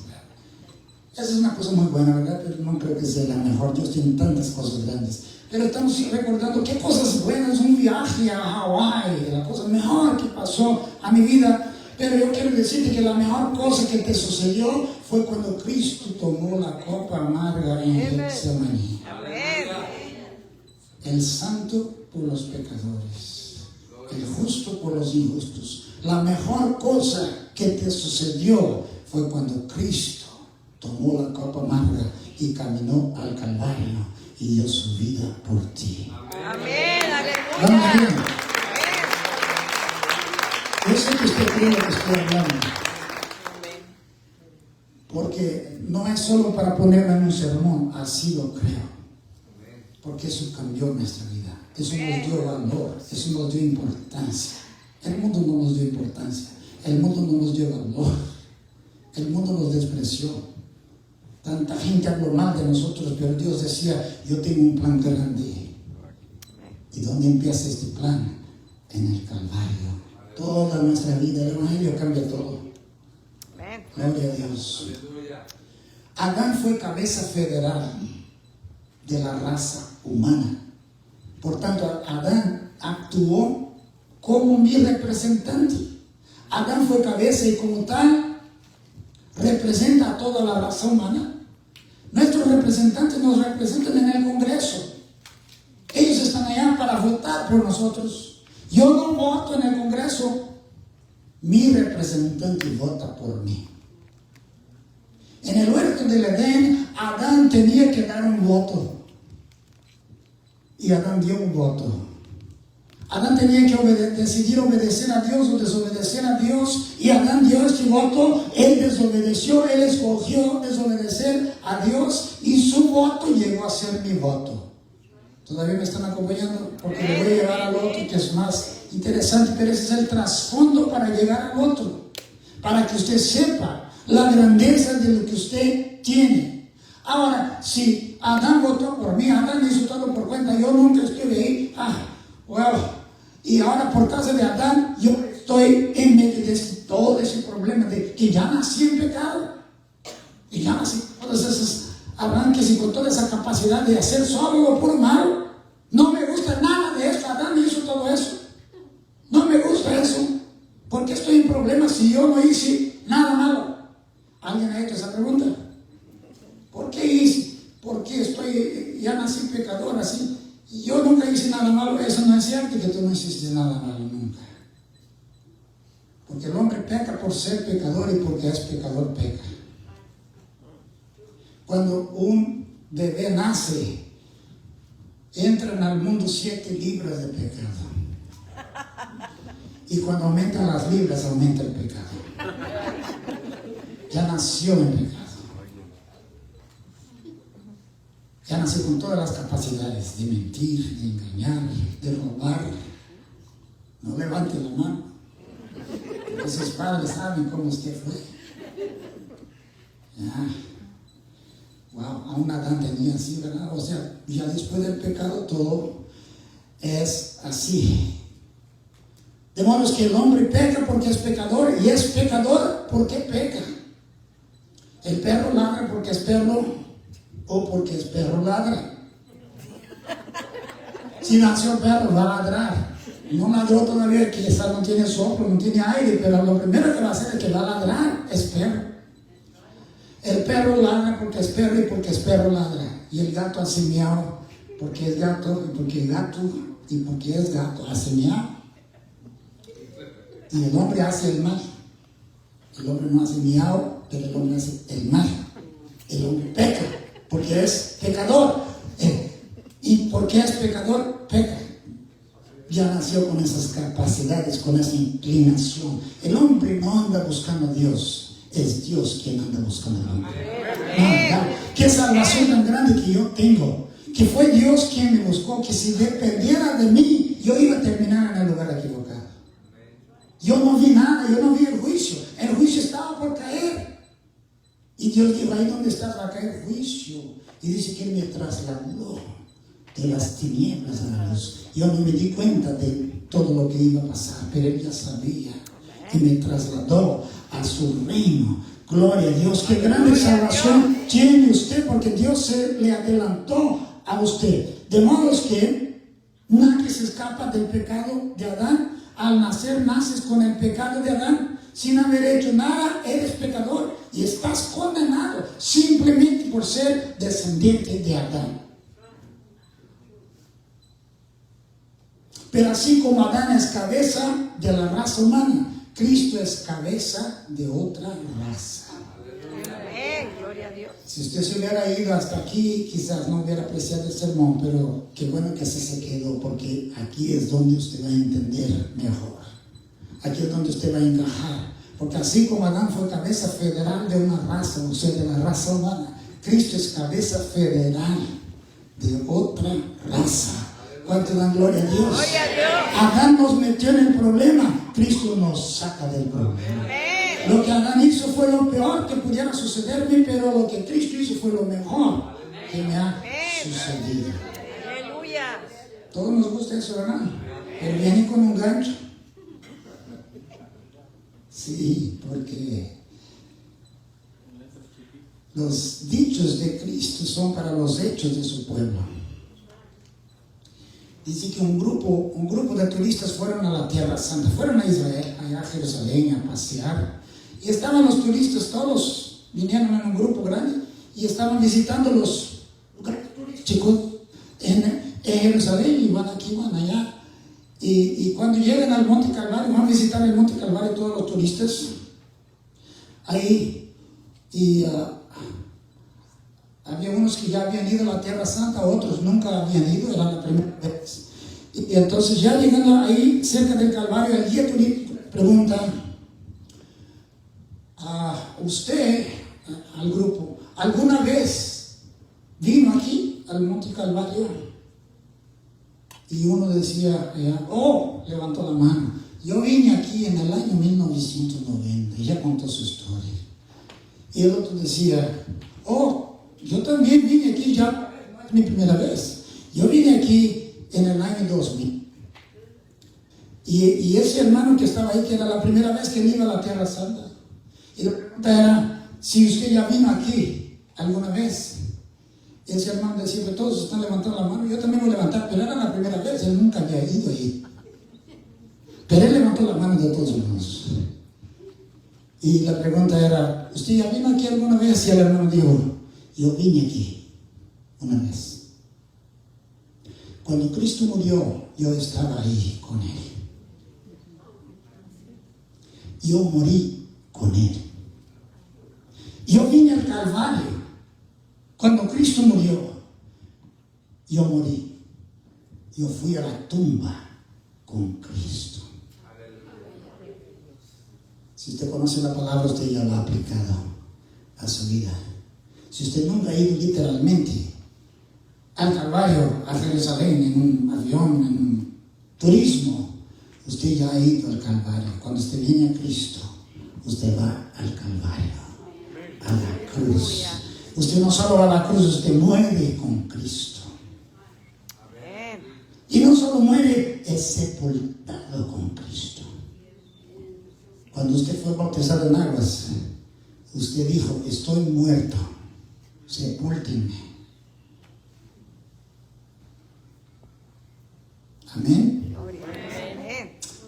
Esa es una cosa muy buena, ¿verdad? Pero no creo que sea la mejor. Dios tiene tantas cosas grandes. Pero estamos recordando qué cosas buenas, un viaje a Hawái, la cosa mejor que pasó a mi vida. Pero yo quiero decirte que la mejor cosa que te sucedió fue cuando Cristo tomó la copa amarga en Getsemaní. El santo por los pecadores, el justo por los injustos. La mejor cosa que te sucedió fue cuando Cristo tomó la copa amarga y caminó al Calvario y dio su vida por ti. Amén, Vamos aleluya. bien. Yo sé que usted cree lo que estoy hablando, porque no es solo para ponerlo en un sermón, así lo creo, porque eso cambió nuestra vida, eso nos dio valor, eso nos dio importancia. El mundo no nos dio importancia, el mundo no nos dio valor, el mundo nos despreció. Tanta gente habló mal de nosotros, pero Dios decía, yo tengo un plan grande. ¿Y dónde empieza este plan? En el Calvario. Toda nuestra vida, el Evangelio cambia todo. Gloria a Dios. Adán fue cabeza federal de la raza humana. Por tanto, Adán actuó como mi representante. Adán fue cabeza y como tal representa a toda la raza humana. Nuestros representantes nos representan en el Congreso. Ellos están allá para votar por nosotros. Yo no voto en el Congreso. Mi representante vota por mí. En el huerto del Edén, Adán tenía que dar un voto. Y Adán dio un voto. Adán tenía que decidir obedecer a Dios o desobedecer a Dios. Y Adán dio este voto. Él desobedeció, él escogió desobedecer a Dios. Y su voto llegó a ser mi voto. ¿Todavía me están acompañando? Porque le voy a llevar al otro que es más interesante. Pero ese es el trasfondo para llegar al otro. Para que usted sepa la grandeza de lo que usted tiene. Ahora, si Adán votó por mí, Adán hizo todo por cuenta, yo nunca estuve ahí. Y ahora por causa de Adán, yo estoy en medio de todo ese problema de que ya nací en pecado. Y ya nací con todos esos arranques y con toda esa capacidad de hacer solo lo puro malo. No me gusta nada de esto. Adán hizo todo eso. No me gusta eso. ¿Por qué estoy en problemas si yo no hice nada malo? ¿Alguien ha hecho esa pregunta? ¿Por qué hice? ¿Por qué ya nací pecador así? Y yo nunca hice nada malo. Eso no es cierto, que tú no hiciste nada malo nunca. Porque el hombre peca por ser pecador y porque es pecador peca. Cuando un bebé nace, entran al mundo 7 libras de pecado. Y cuando aumentan las libras, aumenta el pecado. Ya nació en pecado. Ya nació con todas las capacidades de mentir, de engañar, de robar. No levante la mano, porque sus padres saben cómo usted fue. Aún Adán tenía así, ¿verdad? O sea, ya después del pecado todo es así. De modo que el hombre peca porque es pecador, y es pecador porque peca. El perro ladra porque es perro, o porque es perro ladra. Si nació perro, va a ladrar. No ladró todavía, que quizás no tiene soplo, no tiene aire, pero lo primero que va a hacer es que va a ladrar, es perro. El perro ladra porque es perro y porque es perro ladra. Y el gato hace miau porque es gato, y porque es gato y porque es gato hace miau. Y el hombre hace el mal. El hombre no hace miau, pero el hombre hace el mal. El hombre peca porque es pecador. ¿Y por qué es pecador? Peca. Ya nació con esas capacidades, con esa inclinación. El hombre no anda buscando a Dios. Es Dios quien anda buscando al hombre. Qué salvación tan grande que yo tengo. Que fue Dios quien me buscó. Que si dependiera de mí, yo iba a terminar en el lugar equivocado. Yo no vi nada, yo no vi el juicio. El juicio estaba por caer. Y Dios dijo, ahí donde estás va a caer juicio. Y dice que Él me trasladó de las tinieblas a la luz. Yo no me di cuenta de todo lo que iba a pasar, pero Él ya sabía. Y me trasladó a su reino. Gloria a Dios. Qué grande salvación tiene usted, porque Dios se le adelantó a usted. De modo que nadie se escapa del pecado de Adán. Al nacer naces con el pecado de Adán. Sin haber hecho nada, eres pecador y estás condenado simplemente por ser descendiente de Adán. Pero así como Adán es cabeza de la raza humana, Cristo es cabeza de otra raza. Gloria a Dios. Si usted se hubiera ido hasta aquí, quizás no hubiera apreciado el sermón, pero qué bueno que así se quedó, porque aquí es donde usted va a entender mejor. Aquí es donde usted va a encajar. Porque así como Adán fue cabeza federal de una raza, o sea, de la raza humana, Cristo es cabeza federal de otra raza. ¿Cuánto dan gloria a Dios? Gloria a Dios. Adán nos metió en el problema, Cristo nos saca del problema. Lo que Adán hizo fue lo peor que pudiera sucederme, pero lo que Cristo hizo fue lo mejor que me ha sucedido. Aleluya. Todos nos gusta eso, ¿verdad? Pero viene con un gancho. Sí, porque los dichos de Cristo son para los hechos de su pueblo. Dice que un grupo de turistas fueron a la Tierra Santa, fueron a Israel, allá a Jerusalén a pasear. Y estaban los turistas, todos vinieron en un grupo grande y estaban visitando los lugares turísticos en Jerusalén, y van aquí, van allá. Y cuando llegan al Monte Calvario, van a visitar el Monte Calvario todos los turistas ahí. Y había unos que ya habían ido a la Tierra Santa, otros nunca habían ido, era la primera vez. Y entonces ya llegando ahí, cerca del Calvario, el guía turístico pregunta a usted, al grupo, ¿alguna vez vino aquí al Monte Calvario? Y uno decía, levantó la mano, yo vine aquí en el año 1990, y ya contó su historia. Y el otro decía, yo también vine aquí, ya no es mi primera vez, yo vine aquí en el año 2000. Y ese hermano que estaba ahí, que era la primera vez que él iba a la Tierra Santa, y la pregunta era, si usted ya vino aquí alguna vez. Ese hermano decía que todos están levantando la mano, yo también voy a levantar, pero era la primera vez, él nunca había ido ahí. Pero él levantó la mano de todos hermanos. Y la pregunta era, ¿usted ya vino aquí alguna vez? Y el hermano dijo, yo vine aquí una vez. Cuando Cristo murió, yo estaba ahí con Él. Yo morí con Él. Yo vine al Calvario. Cuando Cristo murió, yo morí. Yo fui a la tumba con Cristo. Si usted conoce la palabra, usted ya la ha aplicado a su vida. Si usted nunca ha ido literalmente al Calvario, a Jerusalén, en un avión, en un turismo, usted ya ha ido al Calvario. Cuando usted viene a Cristo, usted va al Calvario, a la cruz. Usted no solo va a la cruz, usted muere con Cristo. Y no solo muere, es sepultado con Cristo. Cuando usted fue bautizado en aguas, usted dijo, estoy muerto, sepúltenme. Amén.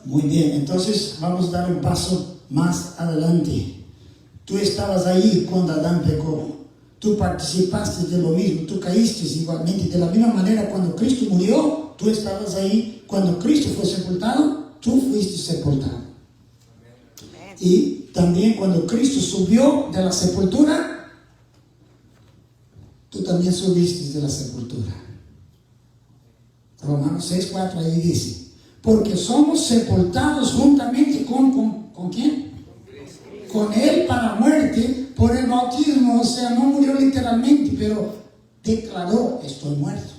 Muy bien, entonces vamos a dar un paso más adelante. Tú estabas ahí cuando Adán pecó. Tú participaste de lo mismo, tú caíste igualmente. De la misma manera, cuando Cristo murió, tú estabas ahí. Cuando Cristo fue sepultado, tú fuiste sepultado. Y también cuando Cristo subió de la sepultura, tú también subiste de la sepultura. Romanos 6:4 ahí dice, porque somos sepultados juntamente ¿con quién? Con Él para muerte por el bautismo. O sea, no murió literalmente, pero declaró, estoy muerto.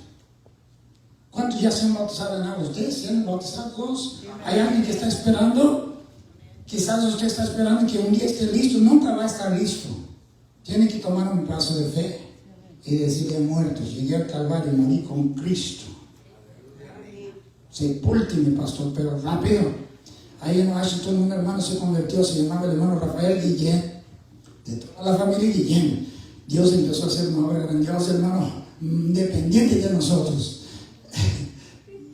¿Cuántos ya se han bautizado en agua? ¿Ustedes se han bautizado todos? ¿Hay alguien que está esperando? Quizás usted está esperando que un día esté listo. Nunca va a estar listo. Tiene que tomar un paso de fe y decir, he muerto, llegué al Calvario y morí con Cristo. Sepúlteme, pastor, pero rápido. Ahí en Washington un hermano se convirtió, se llamaba el hermano Rafael Guillén, de toda la familia Guillén. Dios empezó a hacer una obra grandiosa, hermano, dependiente de nosotros.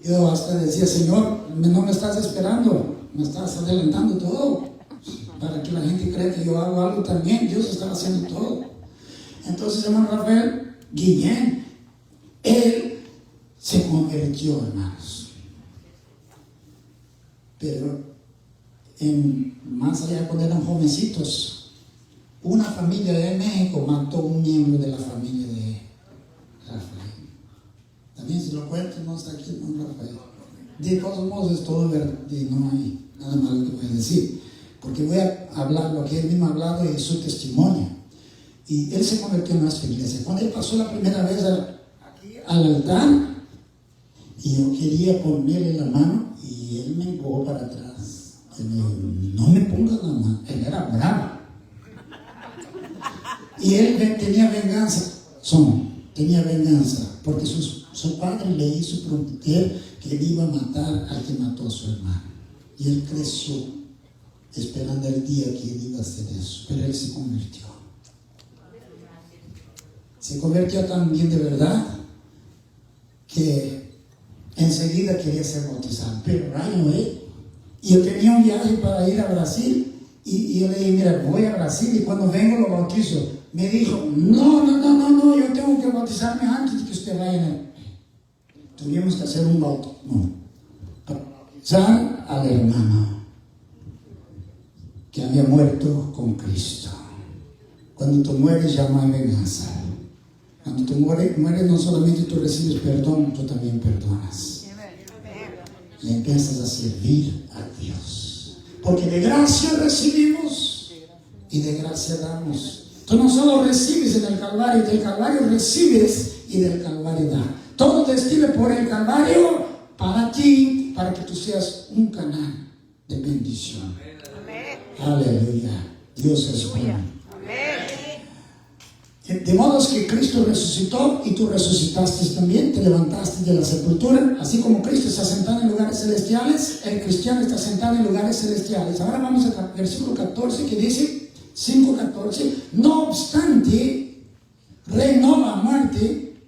Yo hasta decía, Señor, no me estás esperando, me estás adelantando todo, para que la gente crea que yo hago algo también. Dios está haciendo todo. Entonces, hermano Rafael Guillén, él se convirtió, hermanos. pero más allá cuando eran jovencitos, una familia de México mató a un miembro de la familia de Rafael. También si lo cuento, no está aquí, no Rafael. De todos modos es todo verdad y no hay nada malo que pueda decir, porque voy a hablar lo que él mismo ha hablado y su testimonio. Y él se convirtió en nuestra iglesia. Cuando él pasó la primera vez al altar, y yo quería ponerle la mano, y él me empujó para atrás. Él me dijo, no me pongas la mano. Él era bravo. Y él tenía venganza. Tenía venganza, porque su padre le hizo prometer que él iba a matar al que mató a su hermano. Y él creció esperando el día que él iba a hacer eso. Pero él se convirtió. Se convirtió también de verdad que enseguida quería ser bautizado. Pero y yo tenía un viaje para ir a Brasil y yo le dije, mira, voy a Brasil y cuando vengo lo bautizo. Me dijo, no, yo tengo que bautizarme antes de que usted vaya. Tuvimos que hacer un bautismo para bautizar al hermano que había muerto con Cristo. Cuando tú mueres ya no hay venganza. Cuando tú mueres no solamente tú recibes perdón, tú también perdonas. Y empiezas a servir a Dios. Porque de gracia recibimos y de gracia damos. Tú no solo recibes en el Calvario, del Calvario recibes y del Calvario das. Todo te escribe por el Calvario para ti, para que tú seas un canal de bendición. Aleluya. Dios es bueno. De modo que Cristo resucitó y tú resucitaste también, te levantaste de la sepultura, así como Cristo está sentado en lugares celestiales, el cristiano está sentado en lugares celestiales. Ahora vamos al versículo 14 que dice, 5:14, no obstante, reinó la muerte.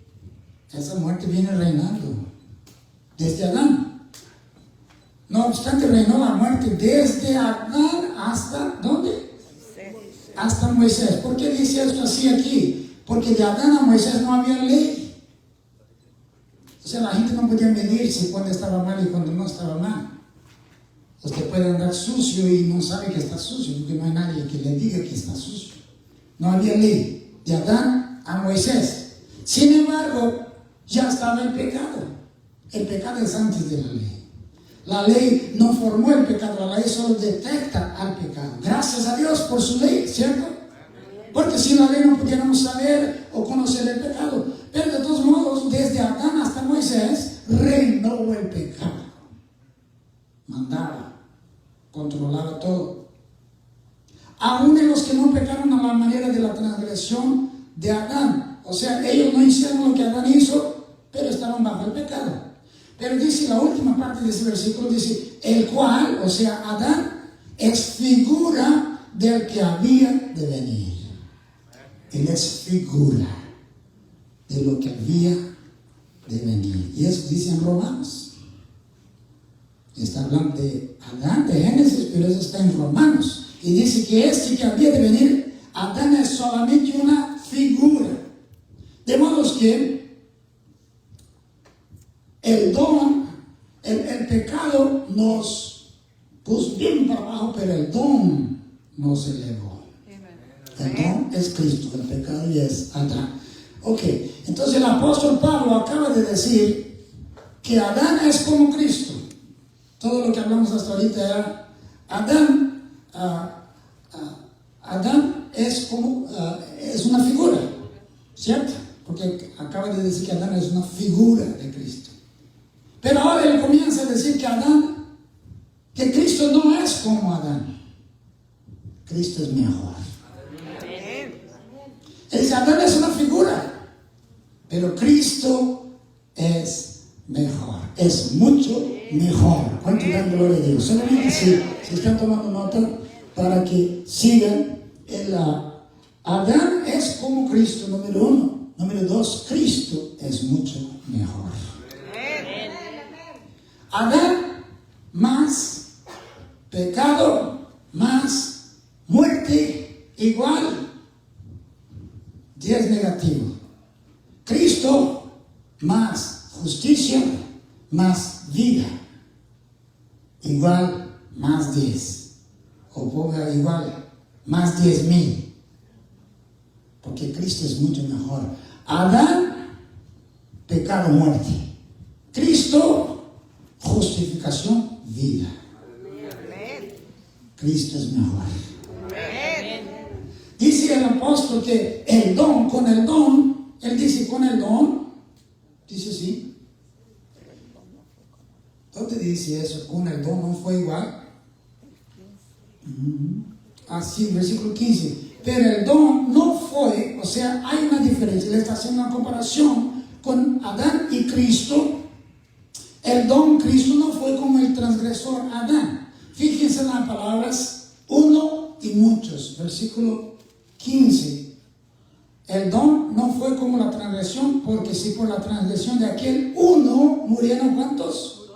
Esa muerte viene reinando desde Adán. No obstante, reinó la muerte desde Adán hasta ¿dónde? Hasta Moisés. ¿Por qué dice esto así aquí? Porque de Adán a Moisés no había ley. O sea, la gente no podía medirse cuando estaba mal y cuando no estaba mal. Usted puede andar sucio y no sabe que está sucio, porque no hay nadie que le diga que está sucio. No había ley de Adán a Moisés. Sin embargo, ya estaba el pecado. El pecado es antes de la ley. La ley no formó el pecado, la ley solo detecta al pecado. Gracias a Dios por su ley, ¿cierto? Porque sin la ley no pudiéramos saber o conocer el pecado. Pero de todos modos, desde Adán hasta Moisés, reinó el pecado. Mandaba, controlaba todo. Aún de los que no pecaron a la manera de la transgresión de Adán. O sea, ellos no hicieron lo que Adán hizo, pero estaban bajo el pecado. Pero dice la última parte de ese versículo, dice, el cual, o sea, Adán, es figura del que había de venir. Él es figura de lo que había de venir. Y eso dice en Romanos. Está hablando de Adán, de Génesis, pero eso está en Romanos. Y dice que este que había de venir, Adán es solamente una figura. De modo que el don, el pecado nos puso bien para abajo, pero el don nos elevó. El don es Cristo, el pecado ya es Adán. Ok, entonces el apóstol Pablo acaba de decir que Adán es como Cristo. Todo lo que hablamos hasta ahorita era Adán. Adán es como es una figura, ¿cierto? Porque acaba de decir que Adán es una figura de Cristo. Pero ahora él comienza a decir que Cristo no es como Adán. Cristo es mejor. Él dice, Adán es una figura, pero Cristo es mejor. Es mucho mejor. ¿Cuánto dan gloria a Dios? Solamente si están tomando nota para que sigan. Adán es como Cristo, número 1. Número 2, Cristo es mucho mejor. Adán más pecado, más muerte, igual 10 negativo. Cristo más justicia, más vida, igual más 10,000. Porque Cristo es mucho mejor. Adán, pecado, muerte. Cristo, justificación, vida. Cristo es mejor. Dice el apóstol que el don, con el don, él dice con el don, dice sí. ¿Dónde dice eso? Con el don no fue igual. Así, versículo 15. Pero el don no fue, o sea, hay una diferencia. Le está haciendo una comparación con Adán y Cristo. El don Cristo no fue como el transgresor Adán. Fíjense en las palabras uno y muchos. Versículo 15. El don no fue como la transgresión, porque si por la transgresión de aquel uno murieron ¿cuántos?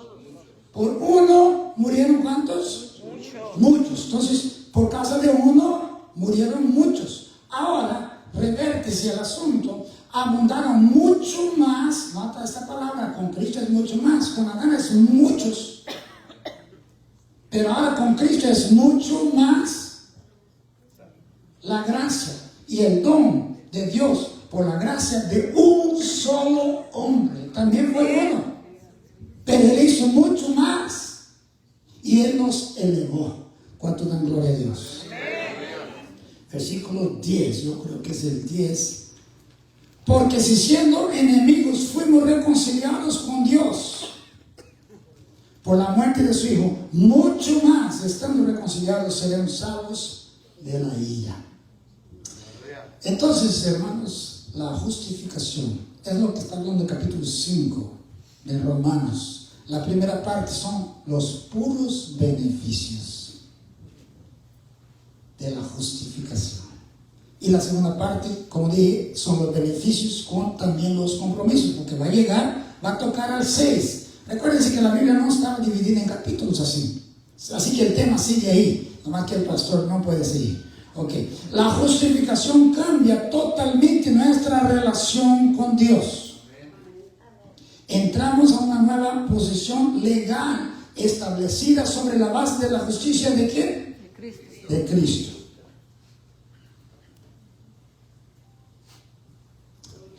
Por uno murieron ¿cuántos? Muchos. Entonces, por causa de uno murieron muchos. Ahora, revértese el asunto. Abundaron mucho más. Nota esta palabra, con Cristo es mucho más. Con Adán es muchos. Pero ahora con Cristo es mucho más la gracia y el don de Dios por la gracia de un solo hombre. También fue bueno, pero Él hizo mucho más y Él nos elevó. ¿Cuánto dan gloria a Dios? Versículo 10, yo creo que es el 10. Porque si siendo enemigos fuimos reconciliados con Dios por la muerte de su Hijo, mucho más, estando reconciliados, seremos salvos de la ira. Entonces, hermanos, la justificación es lo que está hablando el capítulo 5 de Romanos. La primera parte son los puros beneficios de la justificación. Y la segunda parte, como dije, son los beneficios con también los compromisos, porque va a llegar, va a tocar al 6. Recuérdense que la Biblia no estaba dividida en capítulos así. Así que el tema sigue ahí, nomás que el pastor no puede seguir. Ok, la justificación cambia totalmente nuestra relación con Dios. Entramos a una nueva posición legal establecida sobre la base de la justicia ¿de quién? De Cristo.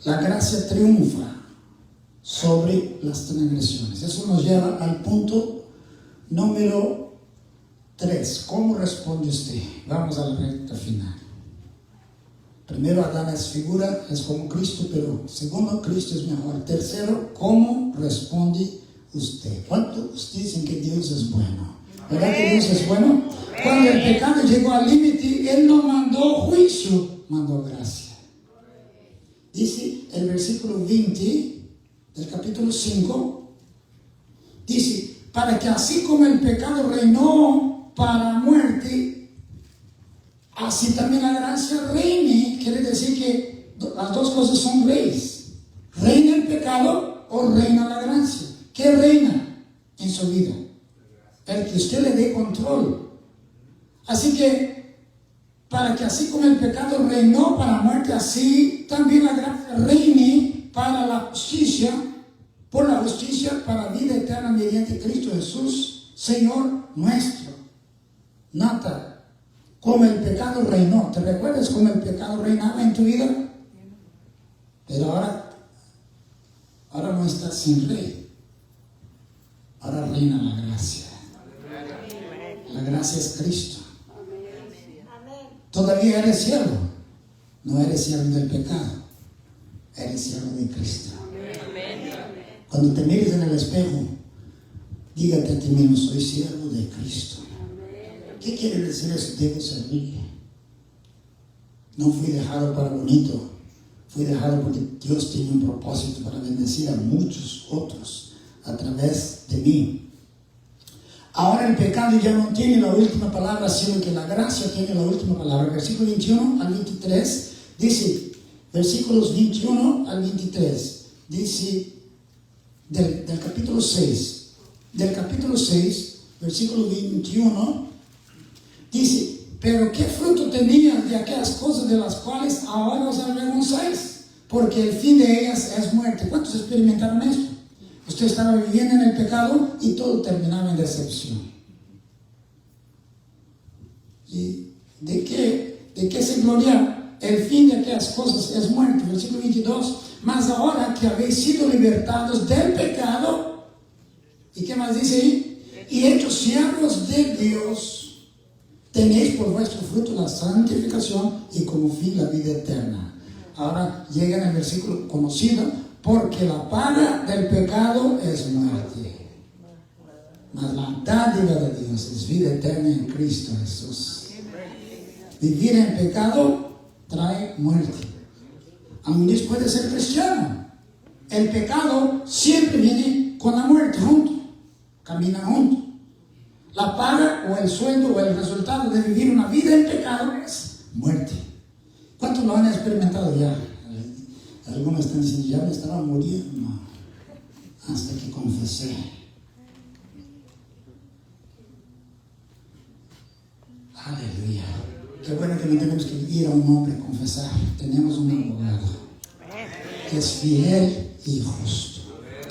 La gracia triunfa sobre las transgresiones. Eso nos lleva al punto número 3. ¿Cómo responde usted? Vamos a la recta final. Primero, Adán es figura, es como Cristo, pero segundo, Cristo es mejor. Tercero, ¿cómo responde usted? ¿Cuántos dicen que Dios es bueno? ¿Verdad que Dios es bueno? Cuando el pecado llegó al límite, Él no mandó juicio, mandó gracia. Dice el versículo 20 del capítulo 5, dice, para que así como el pecado reinó para muerte, así también la gracia reine. Quiere decir que las dos cosas son reyes. ¿Reina el pecado o reina la gracia? ¿Qué reina en su vida? El que usted le dé control. Así que para que así como el pecado reinó para muerte, así también la gracia reine para la justicia, por la justicia para vida eterna mediante Cristo Jesús, Señor nuestro. Nota, como el pecado reinó. ¿Te recuerdas cómo el pecado reinaba en tu vida? Pero ahora no estás sin rey. Ahora reina la gracia. La gracia es Cristo. Todavía eres siervo. No eres siervo del pecado. Eres siervo de Cristo. Cuando te mires en el espejo, dígate a ti mismo, soy siervo de Cristo. ¿Qué quiere decir eso? Debo servirle. No fui dejado para bonito. Fui dejado porque Dios tiene un propósito para bendecir a muchos otros a través de mí. Ahora el pecado ya no tiene la última palabra, sino que la gracia tiene la última palabra. Versículo 21 al 23 dice, versículos 21 al 23, dice del capítulo 6, versículo 21, dice, pero ¿qué fruto tenías de aquellas cosas de las cuales ahora os avergonzáis? Porque el fin de ellas es muerte. ¿Cuántos experimentaron esto? Usted estaba viviendo en el pecado y todo terminaba en decepción. ¿Y de qué ¿De qué se gloria? El fin de aquellas cosas es muerte. Versículo 22. Mas ahora que habéis sido libertados del pecado, ¿y qué más dice ahí? Y hechos siervos de Dios, tenéis por vuestro fruto la santificación y como fin la vida eterna. Ahora llega en el versículo conocido, porque la paga del pecado es muerte, mas la dádiva de Dios es vida eterna en Cristo Jesús. Vivir en pecado trae muerte. Aún puede ser cristiano. El pecado siempre viene con la muerte junto, camina junto. La paga o el sueldo o el resultado de vivir una vida en pecado es muerte. ¿Cuántos lo han experimentado ya? Algunos están diciendo, ya me estaba muriendo hasta que confesé. Aleluya. Qué bueno que no tenemos que ir a un hombre a confesar. Tenemos un abogado que es fiel y justo,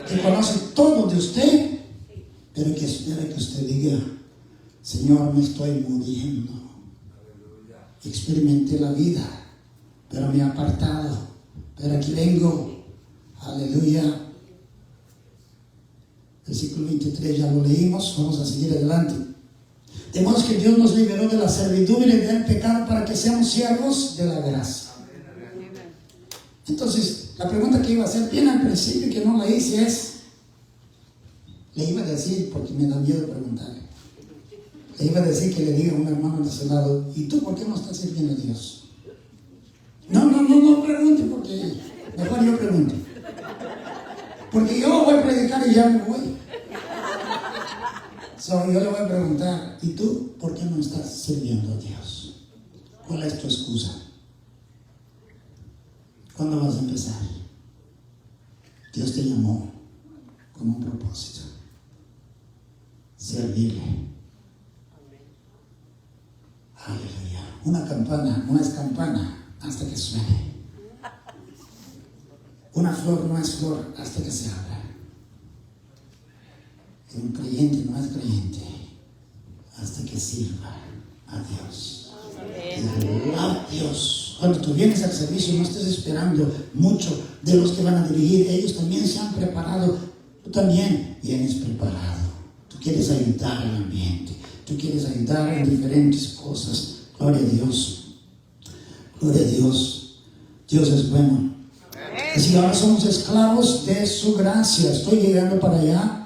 que conoce todo de usted, pero que espera que usted diga, Señor, me estoy muriendo. Experimenté la vida, pero me he apartado. Pero aquí vengo. Aleluya. Versículo 23, ya lo leímos. Vamos a seguir adelante. De modo que Dios nos liberó de la servidumbre del pecado para que seamos siervos de la gracia. Entonces, la pregunta que iba a hacer bien al principio, que no la hice, es, le iba a decir, porque me da miedo preguntarle, le iba a decir que le diga a un hermano de ese lado, ¿y tú por qué no estás sirviendo a Dios? No pregunte, porque mejor yo pregunto. Porque yo voy a predicar y ya me voy. Yo le voy a preguntar, ¿y tú por qué no estás sirviendo a Dios? ¿Cuál es tu excusa? ¿Cuándo vas a empezar? Dios te llamó con un propósito: servirle. Aleluya. Una campana no es campana hasta que suene. Una flor no es flor hasta que se abra. Y un creyente no es creyente hasta que sirva a Dios. A Dios. Cuando tú vienes al servicio, no estés esperando mucho de los que van a dirigir. Ellos también se han preparado. Tú también vienes preparado. Tú quieres ayudar al ambiente. Tú quieres ayudar en diferentes cosas. Gloria a Dios. Gloria a Dios. Dios es bueno. Así que ahora somos esclavos de su gracia. Estoy llegando para allá.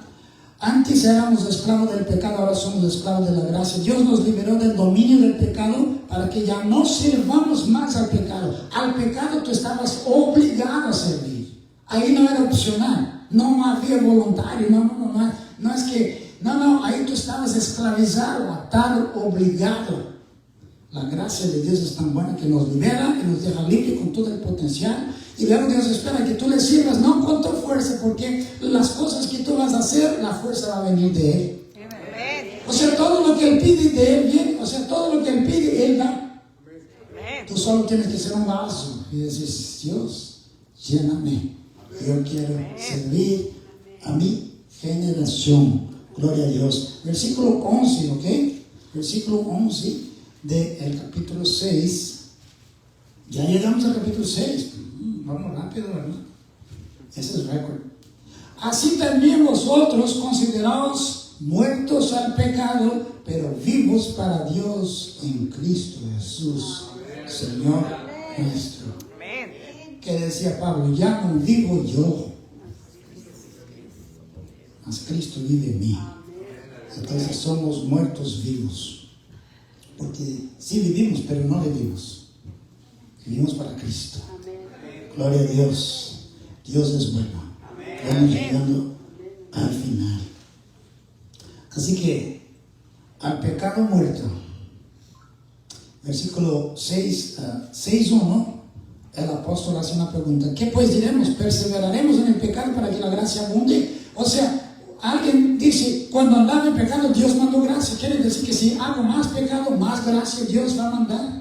Antes éramos esclavos del pecado, ahora somos esclavos de la gracia. Dios nos liberó del dominio del pecado para que ya no sirvamos más al pecado. Al pecado tú estabas obligado a servir. Ahí no era opcional, no había voluntario, no es que, ahí tú estabas esclavizado, atado, obligado. La gracia de Dios es tan buena que nos libera y nos deja libre con todo el potencial. Y luego Dios espera que tú le sirvas, no con tu fuerza, porque las cosas que tú vas a hacer, la fuerza va a venir de Él. O sea, todo lo que Él pide de Él viene, o sea, todo lo que Él pide, Él da. Tú solo tienes que ser un vaso y decir, Dios, lléname. Yo quiero servir a mi generación. Gloria a Dios. Versículo 11, ¿ok? Versículo 11 del capítulo 6. Ya llegamos al capítulo 6. Vamos rápido, ¿verdad? Ese es récord. Así también vosotros consideraos muertos al pecado, pero vivos para Dios en Cristo Jesús, Señor nuestro. Que decía Pablo, ya no vivo yo, mas Cristo vive en mí. Entonces somos muertos vivos, porque sí vivimos, pero no vivimos. Vivimos para Cristo. Gloria a Dios. Dios es bueno. Vamos llegando al final. Así que al pecado muerto, versículo 6:1, el apóstol hace una pregunta: ¿qué pues diremos? ¿Perseveraremos en el pecado para que la gracia abunde? O sea, alguien dice, cuando andaba en pecado Dios mandó gracia. Quiere decir que si hago más pecado, más gracia Dios va a mandar.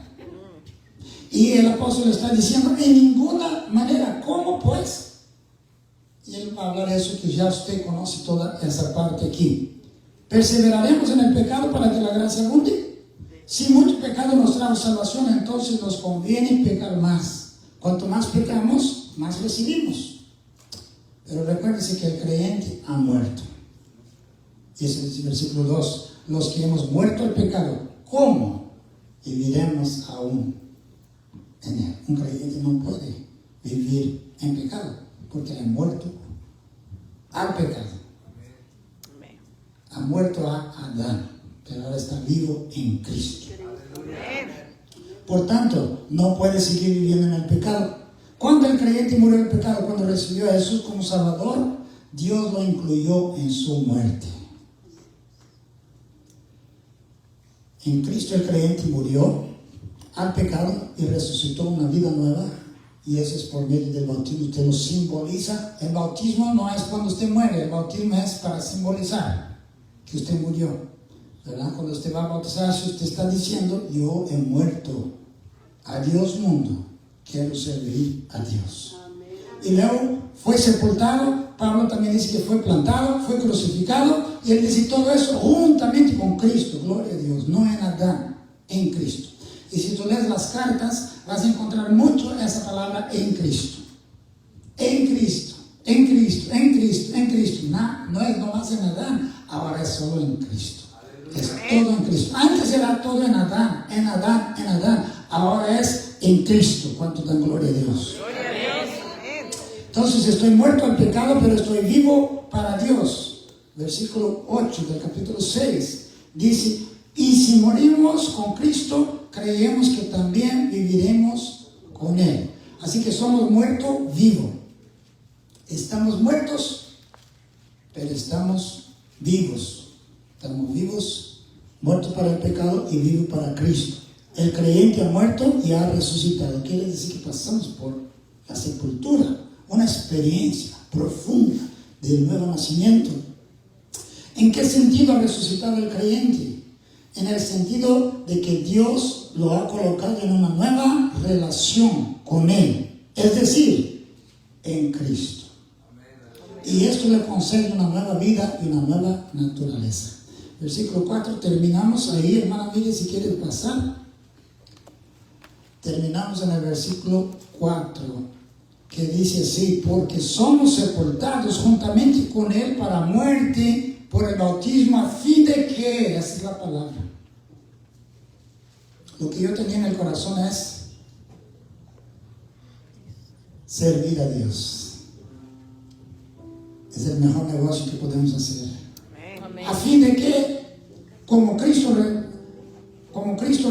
Y el apóstol está diciendo, en ninguna manera. ¿Cómo pues? Y él va a hablar de eso, que ya usted conoce toda esa parte aquí. ¿Perseveraremos en el pecado para que la gracia abunde? Si mucho pecado nos trae salvación, entonces nos conviene pecar más. Cuanto más pecamos, más recibimos. Pero recuérdese que el creyente ha muerto. Y ese es el versículo 2. Los que hemos muerto al pecado, ¿cómo viviremos aún en él? Un creyente no puede vivir en pecado, porque ha muerto al pecado. Ha muerto a Adán, pero ahora está vivo en Cristo. Por tanto, no puede seguir viviendo en el pecado. Cuando el creyente murió en el pecado, cuando recibió a Jesús como Salvador, Dios lo incluyó en su muerte. En Cristo el creyente murió al pecado y resucitó una vida nueva, y eso es por medio del bautismo. Usted lo simboliza. El bautismo no es cuando usted muere, el bautismo es para simbolizar que usted murió, ¿verdad? Cuando usted va a bautizarse, usted está diciendo: yo he muerto. Adiós mundo, quiero servir a Dios. Y luego fue sepultado. Pablo también dice que fue plantado, fue crucificado, y él dice todo eso juntamente con Cristo. Gloria a Dios, no en Adán, en Cristo. Y si tú lees las cartas, vas a encontrar mucho esa palabra en Cristo. En Cristo, en Cristo, en Cristo, en Cristo. No es nomás en Adán, ahora es solo en Cristo. Es todo en Cristo. Antes era todo en Adán, en Adán, en Adán. Ahora es en Cristo. ¿Cuánto dan gloria a Dios? Gloria a Dios. Entonces estoy muerto al pecado, pero estoy vivo para Dios. Versículo 8 del capítulo 6 dice: y si morimos con Cristo, creemos que también viviremos con Él. Así que somos muertos vivos. Estamos muertos, pero estamos vivos. Estamos vivos, muertos para el pecado y vivos para Cristo. El creyente ha muerto y ha resucitado. Quiere decir que pasamos por la sepultura, una experiencia profunda del nuevo nacimiento. ¿En qué sentido ha resucitado el creyente? En el sentido de que Dios lo ha colocado en una nueva relación con Él, es decir, en Cristo. Y esto le concede una nueva vida y una nueva naturaleza. Versículo 4, terminamos ahí, hermana Miriam, si quieres pasar. Terminamos en el versículo 4, que dice así: porque somos sepultados juntamente con Él para muerte por el bautismo, a fin de que, esa es la palabra. Lo que yo tenía en el corazón es servir a Dios. Es el mejor negocio que podemos hacer. Amén. A fin de que, como Cristo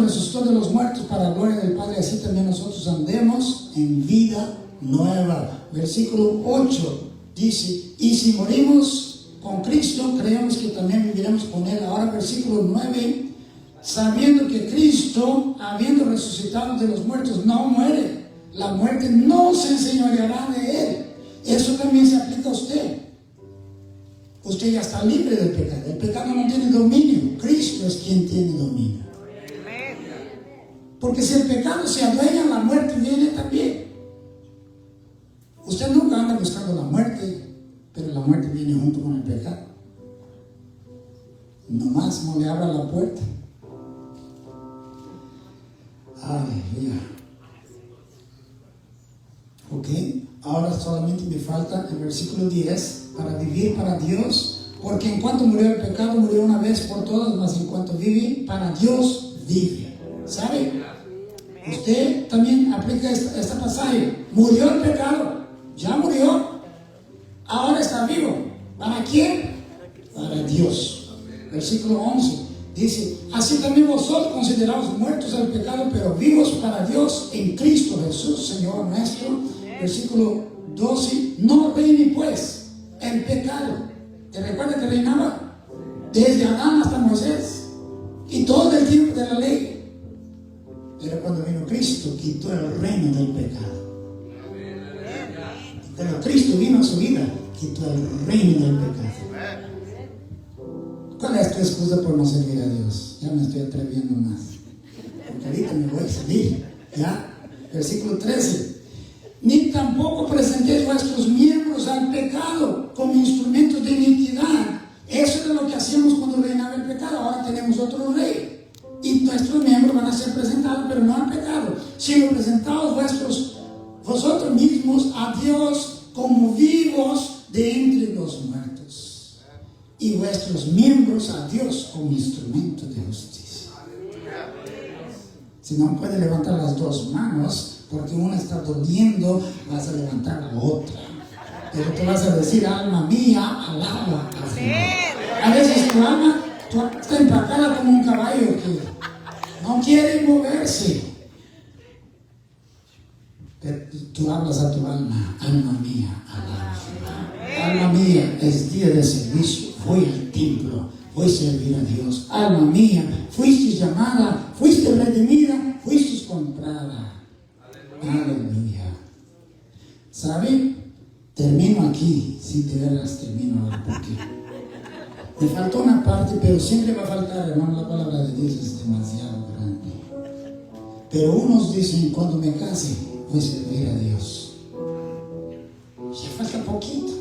resucitó de los muertos para la gloria del Padre, así también nosotros andemos en vida nueva. Versículo 8 dice: y si morimos con Cristo, creemos que también viviremos con Él. Ahora versículo 9: sabiendo que Cristo, habiendo resucitado de los muertos, no muere, la muerte no se enseñoreará de Él. Eso también se aplica a usted. Usted ya está libre del pecado. El pecado no tiene dominio. Cristo es quien tiene dominio. Porque si el pecado se adueña, la muerte viene también. Usted nunca anda buscando la muerte, pero la muerte viene junto con el pecado. Nomás no le abra la puerta. Aleluya. Ok, ahora solamente me falta el versículo 10, para vivir para Dios, porque en cuanto murió el pecado, murió una vez por todas, mas en cuanto vive para Dios, vive. ¿Sabe? Usted también aplica esta pasaje. Murió el pecado, ya murió, ahora está vivo. ¿Para quién? Para Dios. Versículo 11 dice: así también vosotros considerados muertos al pecado, pero vivos para Dios en Cristo Jesús, Señor nuestro. Versículo 12: no reine pues el pecado. ¿Te recuerdas que reinaba? Desde Adán hasta Moisés y todo el tiempo de la ley. Pero cuando vino Cristo, quitó el reino del pecado. Cuando Cristo vino a su vida, quitó el reino del pecado. ¿Cuál es tu excusa por no servir a Dios? Ya me estoy atreviendo más, porque ahorita me voy a salir. ¿Ya? Versículo 13: ni tampoco presentéis vuestros miembros al pecado como instrumentos de iniquidad. Eso es lo que hacíamos cuando reinaba el pecado. Ahora tenemos otro rey, y nuestros miembros sino presentaos vosotros mismos a Dios como vivos de entre los muertos, y vuestros miembros a Dios como instrumento de justicia. Si no puede levantar las dos manos, porque una está doliendo, vas a levantar la otra. Pero tú vas a decir, alma mía, alaba a Jehová. A veces tu alma está empacada como un caballo que no quiere moverse. Pero tú hablas a tu alma, alma mía, alaba a Jehová. Alma mía, es día de servicio, voy al templo, voy a servir a Dios. Alma mía, fuiste llamada, fuiste redimida, fuiste comprada. Aleluya. ¿Sabe? Termino aquí, si de veras termino ahora, porque me faltó una parte, pero siempre va a faltar, hermano, la palabra de Dios es demasiado grande. Pero unos dicen, cuando me case, voy a servir a Dios. Ya falta poquito.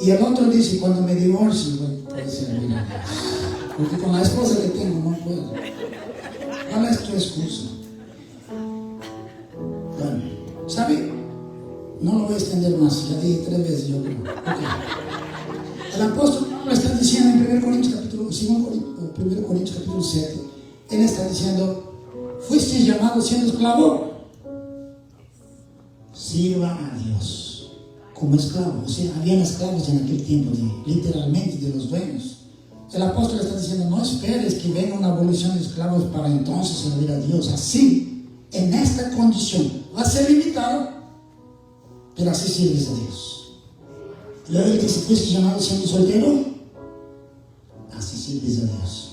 Y el otro dice, cuando me divorcie, voy a servir a Dios. Porque con la esposa que tengo no puedo. ¿Cuál es tu excusa? Bueno, ¿sabe? No lo voy a extender más, ya dije 3 veces, yo creo. Okay. El apóstol Pablo está diciendo en 1 Corintios capítulo 7, él está diciendo, fuiste llamado siendo esclavo, sirva a Dios como esclavo. O sea, habían esclavos en aquel tiempo, literalmente de los dueños. El apóstol está diciendo, no esperes que venga una abolición de esclavos para entonces servir a Dios. Así, en esta condición, va a ser limitado, pero así sirves a Dios. Luego él dice, fuiste llamado siendo soltero, así sirves a Dios.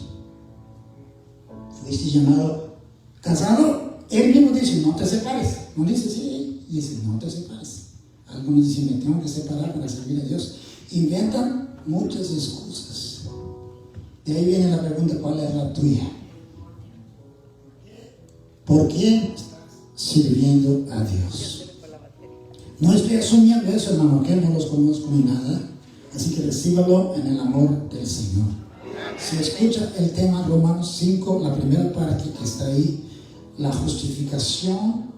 Fuiste llamado casado, él mismo dice, no te separes. No dice, sí, dice, no te separes. Algunos dicen, me tengo que separar para servir a Dios. Inventan muchas excusas. De ahí viene la pregunta, ¿cuál es la tuya? ¿Por qué sirviendo a Dios? No estoy asumiendo eso, hermano, que no los conozco ni nada. Así que recíbalo en el amor del Señor. Si escucha el tema Romanos 5, la primera parte que está ahí, la justificación,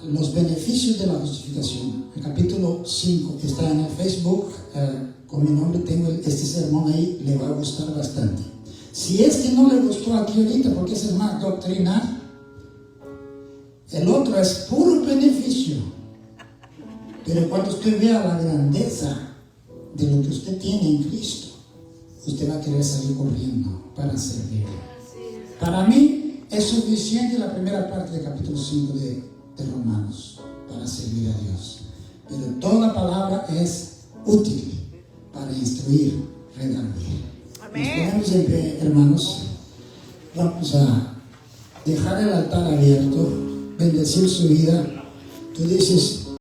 los beneficios de la justificación. El capítulo 5 está en el Facebook, con mi nombre tengo este sermón ahí, le va a gustar bastante. Si es que no le gustó aquí ahorita, porque ese es más doctrinal, el otro es puro beneficio. Pero cuando usted vea la grandeza de lo que usted tiene en Cristo, usted va a querer salir corriendo para servir. Para mí es suficiente la primera parte del capítulo 5 de Romanos para servir a Dios. Pero toda palabra es útil para instruir, redarguir. Nos ponemos en pie, hermanos. Vamos a dejar el altar abierto, bendecir su vida. Tú dices,